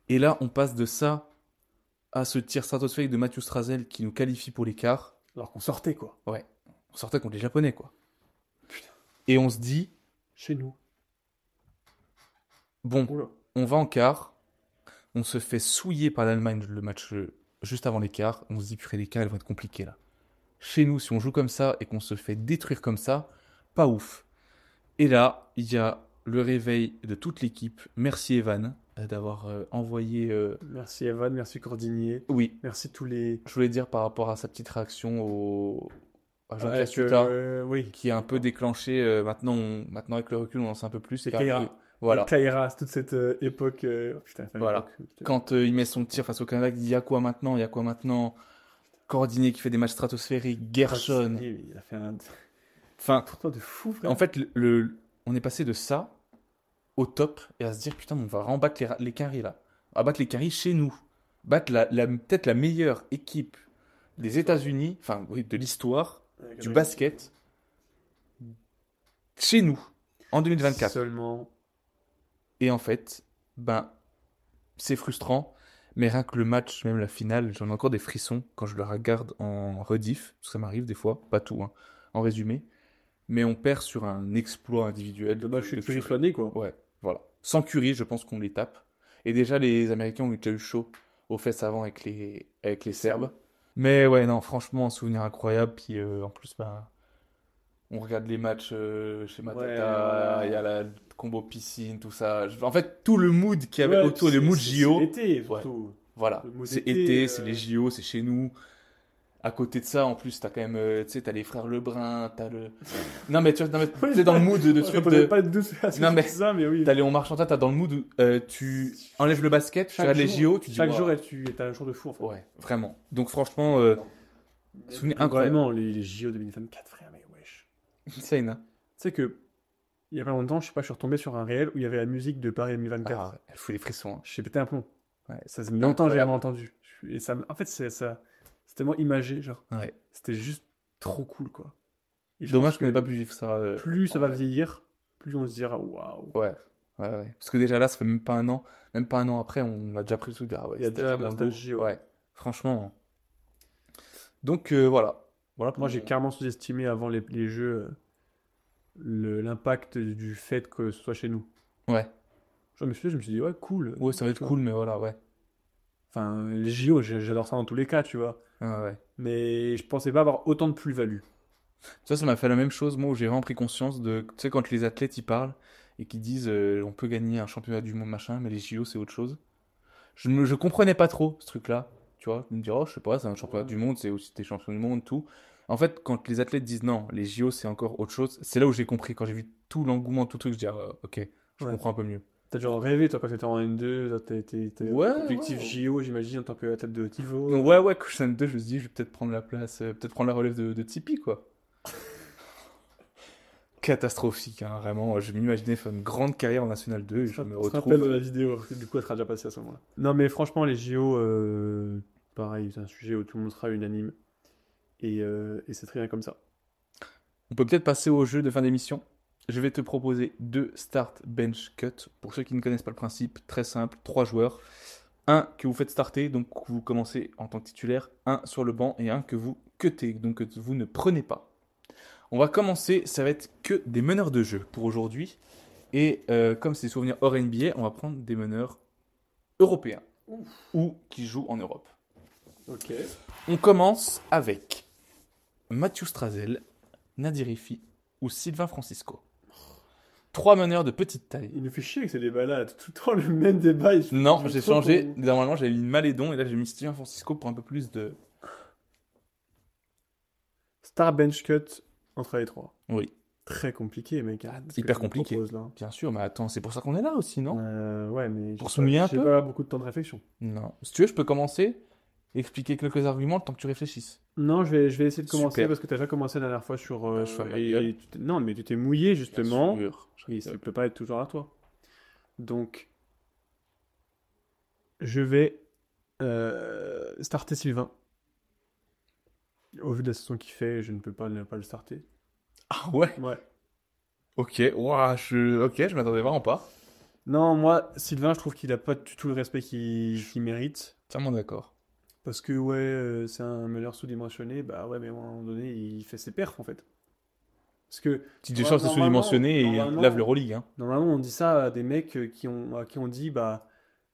Et là, on passe de ça à ce tir stratosphérique de Mathieu Strazel qui nous qualifie pour l'écart. Alors qu'on sortait, quoi. Ouais. On sortait contre les Japonais, quoi. Putain. Et on se dit, Chez nous. bon, Oula. on va en quart. On se fait souiller par l'Allemagne le match juste avant l'écart. On se dit, purée, les quarts, elles vont être compliquées, là. Chez nous, si on joue comme ça et qu'on se fait détruire comme ça, pas ouf. Et là, il y a le réveil de toute l'équipe. Merci Evan d'avoir envoyé... Merci Evan, merci Cordinier. Oui, Merci tous les. je voulais dire par rapport à sa petite réaction à Jean Casuta, Oui. qui a un peu déclenché. Maintenant, avec le recul, on en sait un peu plus. C'est Car- Kaira. Voilà. Kaira, toute cette époque. Putain, cette Voilà. époque, putain. Quand il met son tir face au Canada, il dit, il y a quoi maintenant? Il y a quoi maintenant? Cordinier qui fait des matchs stratosphériques, Gershon. Il a fait un Enfin, tournoi de fou, frère. en fait, on est passé de ça au top et à se dire, putain, on va rembattre les Caries là. On va battre les Caries chez nous. Battre peut-être la meilleure équipe des États-Unis, enfin, oui, de l'histoire, du basket, chez nous, en 2024. Seulement. Et en fait, ben, c'est frustrant, mais rien que le match, même la finale, j'en ai encore des frissons quand je le regarde en rediff, parce que ça m'arrive des fois, pas tout, hein, en résumé. Mais on perd sur un exploit individuel. Dommage, je suis Curry. plus flâné, quoi. Ouais, voilà. Sans Curry, je pense qu'on les tape. Et déjà, les Américains ont déjà eu chaud aux fesses avant avec les Serbes. Mais ouais, non, franchement, un souvenir incroyable. Puis en plus, ben, on regarde les matchs chez Matata, il y a la combo piscine, tout ça. En fait, tout le mood qu'il y avait autour, le mood JO. C'est l'été, surtout. Voilà, Le mood c'est été, été, c'est les JO, c'est chez nous. À côté de ça, en plus, t'as quand même, tu sais, t'as les frères Lebrun, t'as le... Non mais tu vois, t'es dans le mood de truc de... pas de doute à ce Non, que mais tu dis ça, mais oui. T'as Léon Marchanda, t'as dans le mood où tu enlèves le basket, tu regardes les JO, tu dis... Chaque wow. jour, t'as un jour de fou, en fait. Ouais, vraiment. Donc franchement, souvenir incroyable. Vraiment, les JO 2024, frère, mais wesh. Insane, hein. Tu sais que il y a pas longtemps, je sais pas, je suis retombé sur un réel où il y avait la musique de Paris 2024. Ah, elle fout des frissons. Hein. J'ai pété un plomb. Ouais, Ça faisait longtemps que j'avais incroyable. entendu. Et ça, en fait, c'est tellement imagé, genre. Ouais. C'était juste trop cool, quoi. Et je pense Dommage qu'on n'ait que pas pu vivre ça. plus ça va Ouais. vieillir, plus on se dira waouh. Ouais. Ouais, ouais. Parce que déjà là, ça fait même pas un an. Même pas un an après, on a déjà pris le truc de ah ouais, Il y a c'était déjà la vraiment beau. nostalgie, ouais. Ouais. Franchement. Donc voilà. Voilà pour Moi, j'ai mon- carrément sous-estimé avant les jeux l'impact du fait que ce soit chez nous. Ouais. Je me suis dit, ouais, cool. Ouais, ça va être Tu vois. cool, mais voilà, ouais. Enfin, les JO, j'adore ça dans tous les cas, tu vois. Ouais, ouais. Mais je pensais pas avoir autant de plus-value. Ça m'a fait la même chose, moi, où j'ai vraiment pris conscience de, tu sais, quand les athlètes y parlent et qui disent on peut gagner un championnat du monde, machin, mais les JO, c'est autre chose. Je comprenais pas trop ce truc-là, tu vois. Je me dis, oh, je sais pas, c'est un championnat du monde, c'est aussi des champions du monde, tout. En fait, quand les athlètes disent non, les JO, c'est encore autre chose, c'est là où j'ai compris. Quand j'ai vu tout l'engouement, tout le truc, je dis, ah, ok, je Ouais. comprends un peu mieux. T'as déjà rêvé, toi, quand t'étais en N2, t'as Ouais, objectif ouais. JO, j'imagine, en tant que tête de haut niveau. Ouais, ouais, quand je suis en 2, je me suis dit, je vais peut-être prendre la place, peut-être prendre la relève de Tipeee, quoi. Catastrophique, hein, vraiment. Je m'imaginais faire une grande carrière en National 2 et je me On se rappelle de retrouve. la vidéo, parce que du coup, elle sera déjà passée à ce moment-là. Non, mais franchement, les JO, pareil, c'est un sujet où tout le monde sera unanime. Et c'est très bien comme ça. On peut peut-être passer au jeu de fin d'émission. Je vais te proposer deux start bench cut. Pour ceux qui ne connaissent pas le principe, très simple, trois joueurs. Un que vous faites starter, donc vous commencez en tant que titulaire, un sur le banc et un que vous cuttez, donc que vous ne prenez pas. On va commencer, ça va être que des meneurs de jeu pour aujourd'hui. Et comme c'est des souvenirs hors NBA, on va prendre des meneurs européens ou qui jouent en Europe. Ok. On commence avec Mathieu Strazel, Nadirifi ou Sylvain Francisco. Trois meneurs de petite taille. Il nous fait chier avec ces débats-là, tout le temps le même débat. Non, je veux j'ai trop changé. qu'on- Normalement, j'avais mis Malédon et là, j'ai mis Sylvain Francisco pour un peu plus de. Star Bench Cut entre les trois. Oui, Très compliqué, mec. Hein, ce que hyper tu me compliqué. proposes, là. Bien sûr, mais attends, c'est pour ça qu'on est là aussi, non? Ouais, mais Pour se mouiller un j'ai peu? pas beaucoup de temps de réflexion. Non. Si tu veux, je peux commencer et expliquer quelques arguments le temps que tu réfléchisses. Non, je vais essayer de commencer Super. parce que tu as déjà commencé la dernière fois sur. Bah, je ferme ma gueule. Non, mais tu t'es mouillé justement. Bien sûr. Oui, ça ne peut pas être toujours à toi. Donc, je vais starter Sylvain. Au vu de la saison qu'il fait, je ne peux pas ne pas le starter. Ah ouais? Ouais. Ok, ouah, ok, je m'attendais vraiment pas. Non, moi, Sylvain, je trouve qu'il a pas du tout le respect qu'il mérite. Entièrement d'accord. Parce que, ouais, c'est un meneur sous-dimensionné. Bah ouais, mais à un moment donné, il fait ses perfs en fait. Parce que, Petit Deschamps, c'est sous-dimensionné et il lave l'Euroleague. Hein. normalement, on dit ça à des mecs à qui on dit, bah,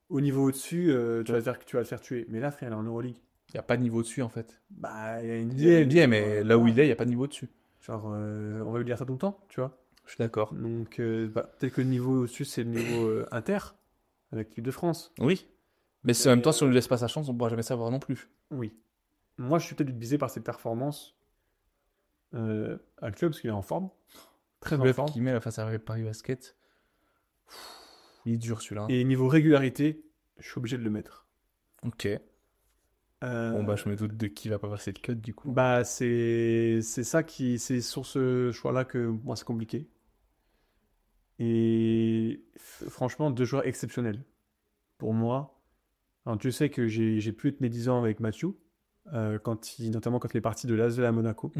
au niveau au-dessus, tu vas le faire tuer. Mais là, frère, il est en Euroleague. Il n'y a pas de niveau dessus en fait. Bah, il y a une Il y a idée. NBA, mais là où il est, il n'y a pas de niveau dessus. Genre, on va lui dire ça tout le temps, tu vois. Je suis d'accord. Donc, bah, peut-être que le niveau au-dessus, c'est le niveau inter, avec l'équipe de France. Oui. Mais c'est en même temps, si on lui laisse pas sa chance, on ne pourra jamais savoir non plus. Oui. Moi, je suis peut-être biaisé par ses performances actuelles, parce qu'il est en forme. Très en Le forme. qui met la face à Paris Basket. Il est dur celui-là. Et niveau régularité, je suis obligé de le mettre. Ok. Euh, Bon bah je me doute de qui va pas passer de cut du coup. Bah, c'est ça qui. C'est sur ce choix-là que moi, c'est compliqué. Et franchement, deux joueurs exceptionnels. Pour moi. Alors, tu sais que j'ai plus de mes 10 ans avec Mathieu, notamment quand il est parti de l'Asvel à Monaco.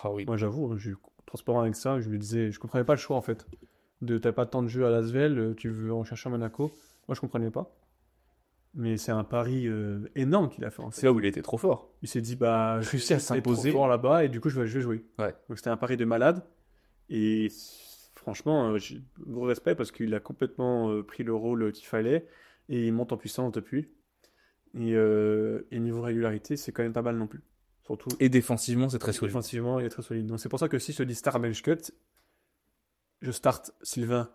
Ah oui. Moi, j'avoue, je suis transparent avec ça. Je me disais, je comprenais pas le choix en fait. T'as pas tant de jeux à l'Asvel, tu veux en chercher à Monaco. Moi, je comprenais pas. Mais c'est un pari énorme qu'il a fait en C'est fait. là où il était trop fort. Il s'est dit, bah, je Réussi à vais être s'imposer. trop fort là-bas et du coup, je vais jouer. Ouais. Donc, c'était un pari de malade. Et franchement, j'ai gros respect parce qu'il a complètement pris le rôle qu'il fallait et il monte en puissance depuis. Et niveau régularité, c'est quand même pas mal non plus. Surtout Et défensivement, c'est très solide. défensivement, il est très solide. Donc c'est pour ça que si je te dis Star Bench Cut, je starte Sylvain,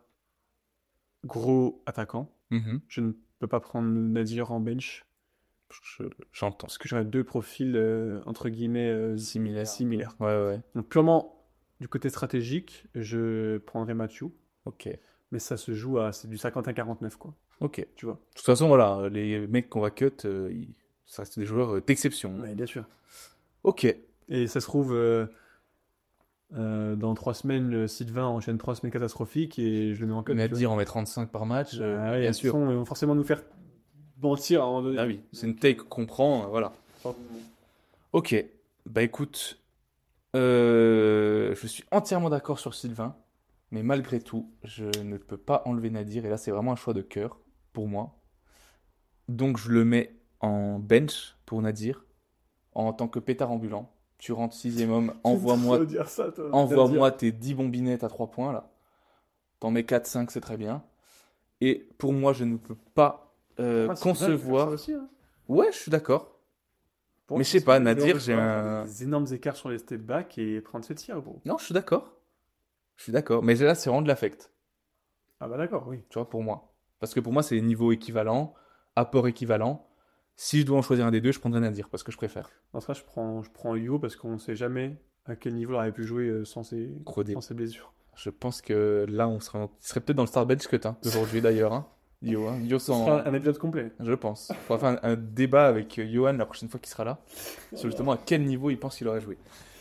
gros attaquant. Mhm. Je ne peux pas prendre Nadir en bench J'entends. parce que j'aurais deux profils entre guillemets similaires. Ouais, ouais. Donc purement du côté stratégique, je prendrais Mathieu, Ok. mais ça se joue c'est du 51-49 quoi, Ok. tu vois. De toute façon, voilà, les mecs qu'on va cut, ça reste des joueurs d'exception. Ouais, bien sûr. Ok. Et ça se trouve, Dans 3 semaines, Sylvain enchaîne 3 semaines catastrophiques et je le mets en cut. Mais à tu vois. dire, on met 35 par match, Ah ouais, bien de toute sûr. façon, ils vont forcément nous faire mentir à un moment donné. Ah oui, c'est une take qu'on prend, voilà. Ok, bah écoute, je suis entièrement d'accord sur Sylvain, mais malgré tout, je ne peux pas enlever Nadir, et là c'est vraiment un choix de cœur pour moi. Donc je le mets en bench pour Nadir, en tant que pétard ambulant. Tu rentres sixième homme, Tu veux envoie-moi dire ça, toi. envoie-moi tes 10 bombinettes à 3 points là. T'en mets 4-5, c'est très bien. Et pour moi, je ne peux pas concevoir. Aussi, hein. Ouais, je suis d'accord. Pour Mais moi, je sais c'est pas, le genre Nadir, de j'ai joueur à faire un. des énormes écarts sur les step back et prendre ses tirs, gros. Non, je suis d'accord. Je suis d'accord. Mais là, c'est vraiment de l'affect, Ah bah d'accord, oui. tu vois, pour moi. Parce que pour moi, c'est niveau équivalent, apport équivalent. Si je dois en choisir un des deux, je prendrais Nadir, parce que je préfère. Dans ce cas, je prends Yo parce qu'on sait jamais à quel niveau il aurait pu jouer Gros dé. sans ses blessures. Je pense que là, il serait peut-être dans le start bench cut aujourd'hui d'ailleurs. Hein. Yo, hein. Yo Ce sera sans. un épisode complet. Je pense. On va faire un débat avec Johan la prochaine fois qu'il sera là. Sur justement à quel niveau il pense qu'il aurait joué.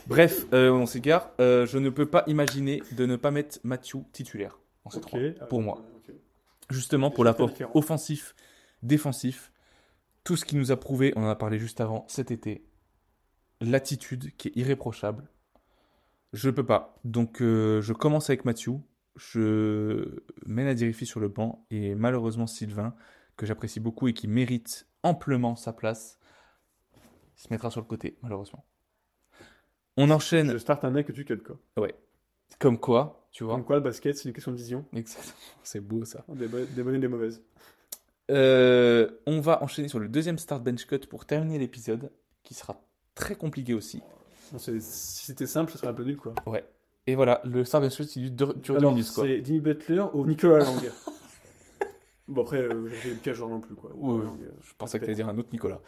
Bref, on s'égare. Je ne peux pas imaginer de ne pas mettre Mathieu titulaire en ces trois, pour moi. Ok. Justement pour C'est très l'apport différent. offensif, défensif, tout ce qu'il nous a prouvé, on en a parlé juste avant, cet été, l'attitude qui est irréprochable. Je peux pas. Donc je commence avec Mathieu, je mets Nadirifi sur le banc et malheureusement Sylvain, que j'apprécie beaucoup et qui mérite amplement sa place, il se mettra sur le côté, malheureusement. On enchaîne, Je start un mec que tu cut, quoi. ouais, comme quoi, tu Comme vois. quoi, le basket, c'est une question de vision. Exactement, c'est beau ça. Des bonnes et des mauvaises. On va enchaîner sur le deuxième start bench cut pour terminer l'épisode, qui sera très compliqué aussi. Bon, si c'était simple, ce serait un peu nul, quoi. Ouais. Et voilà, le start bench cut, il dure 2 Alors, minutes, quoi. c'est Jimmy Butler ou Nicolas Lang. Bon, après, j'ai le piège genre non plus, quoi. Ouais, Lang, je pensais que tu allais dire un autre Nicolas.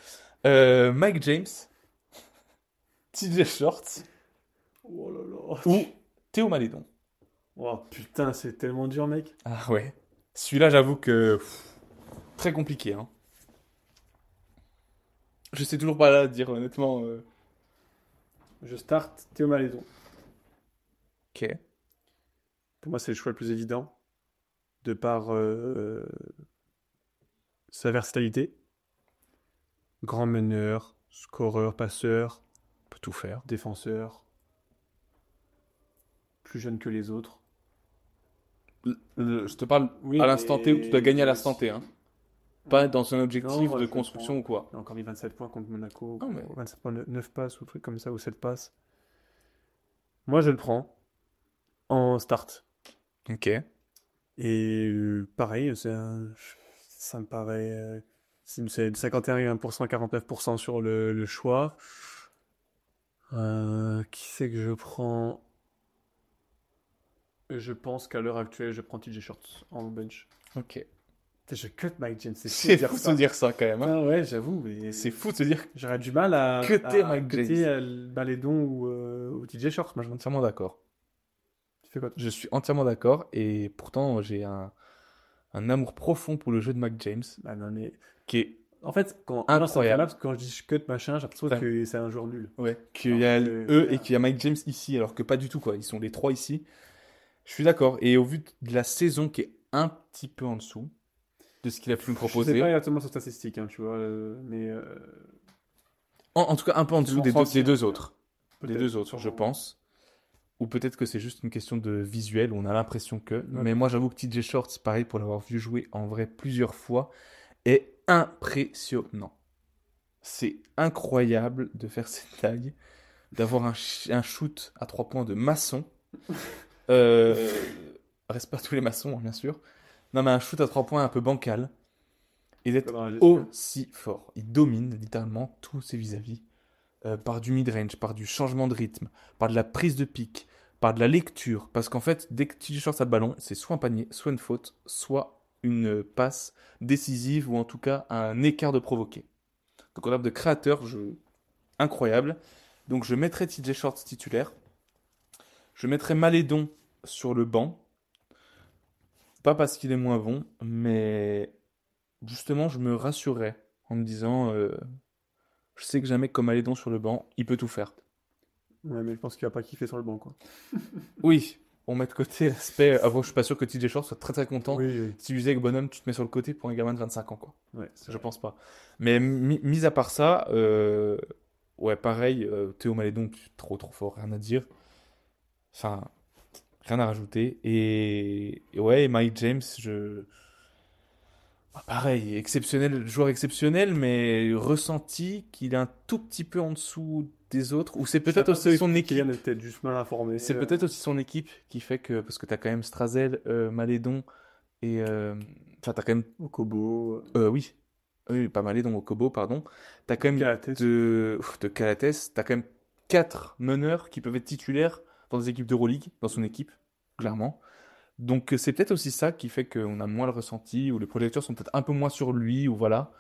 Mike James, TJ Shorts Oh là là. ou Théo Malédon. Oh putain, c'est tellement dur, mec. Ah ouais. Celui-là, j'avoue que très compliqué. Hein. Je sais toujours pas là dire honnêtement. Je start Théo Malédon. Ok. Pour moi, c'est le choix le plus évident. De par sa versatilité. Grand meneur, scoreur, passeur, Peut tout faire. défenseur. Plus jeune que les autres. Je te parle Oui, à l'instant T où tu dois gagner à l'instant T. Hein. Pas dans un objectif Non, de je construction ou quoi. Il a encore mis 27 points contre Monaco. Ah, mais- 27 points, 9 passes ou truc comme ça, ou 7 passes. Moi, je le prends en start. Ok. Et pareil, ça me paraît. C'est 51%, 49% sur le choix. Qui c'est que je prends? Je pense qu'à l'heure actuelle, je prends TJ Shorts en bench. Ok. Putain, je cut Mike James, c'est fou C'est de dire fou de ça. se dire ça quand même. Hein. Ah ouais, j'avoue, mais C'est fou de se dire. j'aurais du mal à Cutter Mike cutter, James. Balédon ou TJ Shorts. Moi, Je suis entièrement d'accord. tu fais quoi? Je suis entièrement d'accord et pourtant j'ai un amour profond pour le jeu de Mac James Ah non, mais qui est en fait, quand, incroyable. non, ça me fait mal parce que quand je dis je cut machin, j'ai l'impression Ça- que c'est un joueur nul. ouais, qu'il y a Alors eux et qu'il y a Mike James ici alors que pas du tout quoi. Ils sont les trois ici. Je suis d'accord et au vu de la saison qui est un petit peu en dessous de ce qu'il a pu me Je sais proposer, pas exactement sur statistique, hein, tu vois, mais en tout cas un peu en C'est dessous mon des ressenti, deux hein. autres, des peut-être. deux autres je pense. Ou peut-être que c'est juste une question de visuel où on a l'impression que. Ouais. Mais moi j'avoue que TJ Shorts, pareil pour l'avoir vu jouer en vrai plusieurs fois, est impressionnant. C'est incroyable de faire cette tag, d'avoir un shoot à 3 points de maçon. Euh, Reste pas tous les maçons, hein, bien sûr. Non, mais un shoot à 3 points un peu bancal. Et d'être Dans la gestion. aussi fort. Il domine littéralement tous ses vis-à-vis. Par du mid-range, par du changement de rythme, par de la prise de pique, par de la lecture. Parce qu'en fait, dès que TJ Shorts a le ballon, c'est soit un panier, soit une faute, soit une passe décisive ou en tout cas un écart de provoqué. Donc en termes de créateur, incroyable. Donc je mettrai TJ Shorts titulaire. Je mettrai Malédon sur le banc. Pas parce qu'il est moins bon, mais justement je me rassurais en me disant je sais que jamais comme Malédon sur le banc, il peut tout faire. Ouais, mais je pense qu'il va pas kiffer sur le banc, quoi. Oui, on met de côté l'aspect. Avant, je suis pas sûr que TJ Short soit très très content. Oui, oui. Si tu disais que bonhomme, tu te mets sur le côté pour un gamin de 25 ans, quoi. Ouais, c'est Je vrai. pense pas. Mais mis à part ça, ouais, pareil, Théo Malédon, trop trop fort, rien à dire. Enfin, rien à rajouter. Et ouais, Mike James, pareil, exceptionnel, joueur exceptionnel, mais ressenti qu'il est un tout petit peu en dessous des autres. Ou c'est J'ai peut-être aussi l'impression son que équipe. Kylian est peut-être juste mal informé. C'est peut-être aussi son équipe qui fait que. Parce que t'as quand même Strazel, Malédon et. Enfin, t'as quand même. Okobo, Oui. Oui, pas Malédon, Okobo, pardon. T'as quand même Kalates. de Calates. T'as quand même 4 meneurs qui peuvent être titulaires dans des équipes d'Euroleague, dans son équipe, clairement. Donc c'est peut-être aussi ça qui fait qu'on a moins le ressenti, ou les projecteurs sont peut-être un peu moins sur lui, ou voilà.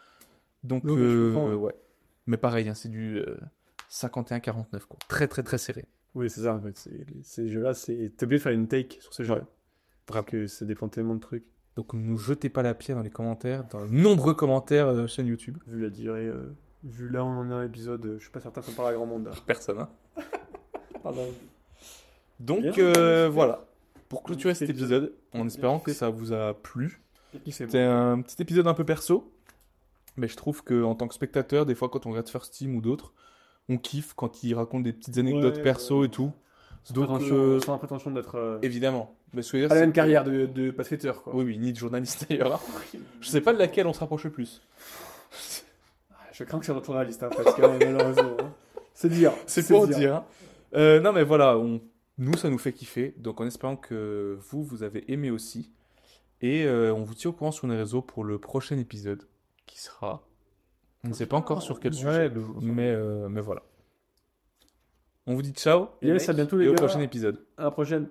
Donc Non, mais je comprends, ouais. ouais. Mais pareil, hein, c'est du 51-49, quoi. Très très très serré. Oui, c'est ça, en fait. Ces jeux-là, t'es obligé de faire une take sur ces jeux-là. Parce Vraiment. que ça dépend tellement de trucs. Donc ne nous jetez pas la pierre dans les commentaires, dans les nombreux commentaires de la chaîne YouTube. Vu la durée, vu là où on en est à l'épisode, je suis pas certain qu'on parle à grand monde, là. Personne, hein. Pardon. Donc Bien, voilà. Pour clôturer cet Petit épisode, en Bien espérant kiffé. que ça vous a plu. Qui c'est C'était un petit épisode un peu perso, mais je trouve que en tant que spectateur, des fois quand on regarde First Team ou d'autres, on kiffe quand ils racontent des petites anecdotes perso et tout. Donc sans la prétention d'être évidemment. Mais ce que je veux pas dire, la c'est même que- carrière de basketteur, quoi. Oui, oui, ni de journaliste d'ailleurs. Je sais pas de laquelle on se rapproche le plus. Je crains que c'est notre journaliste, hein, parce que malheureusement, hein. C'est dire. C'est pour dire. Hein. Non, mais voilà, nous, ça nous fait kiffer. Donc, en espérant que vous avez aimé aussi. Et on vous tient au courant sur les réseaux pour le prochain épisode qui sera. On ne sait pas encore sur quel sujet. Mais voilà. On vous dit ciao. Les Yes, mecs, à bientôt, et les au gars. prochain épisode. À la prochaine.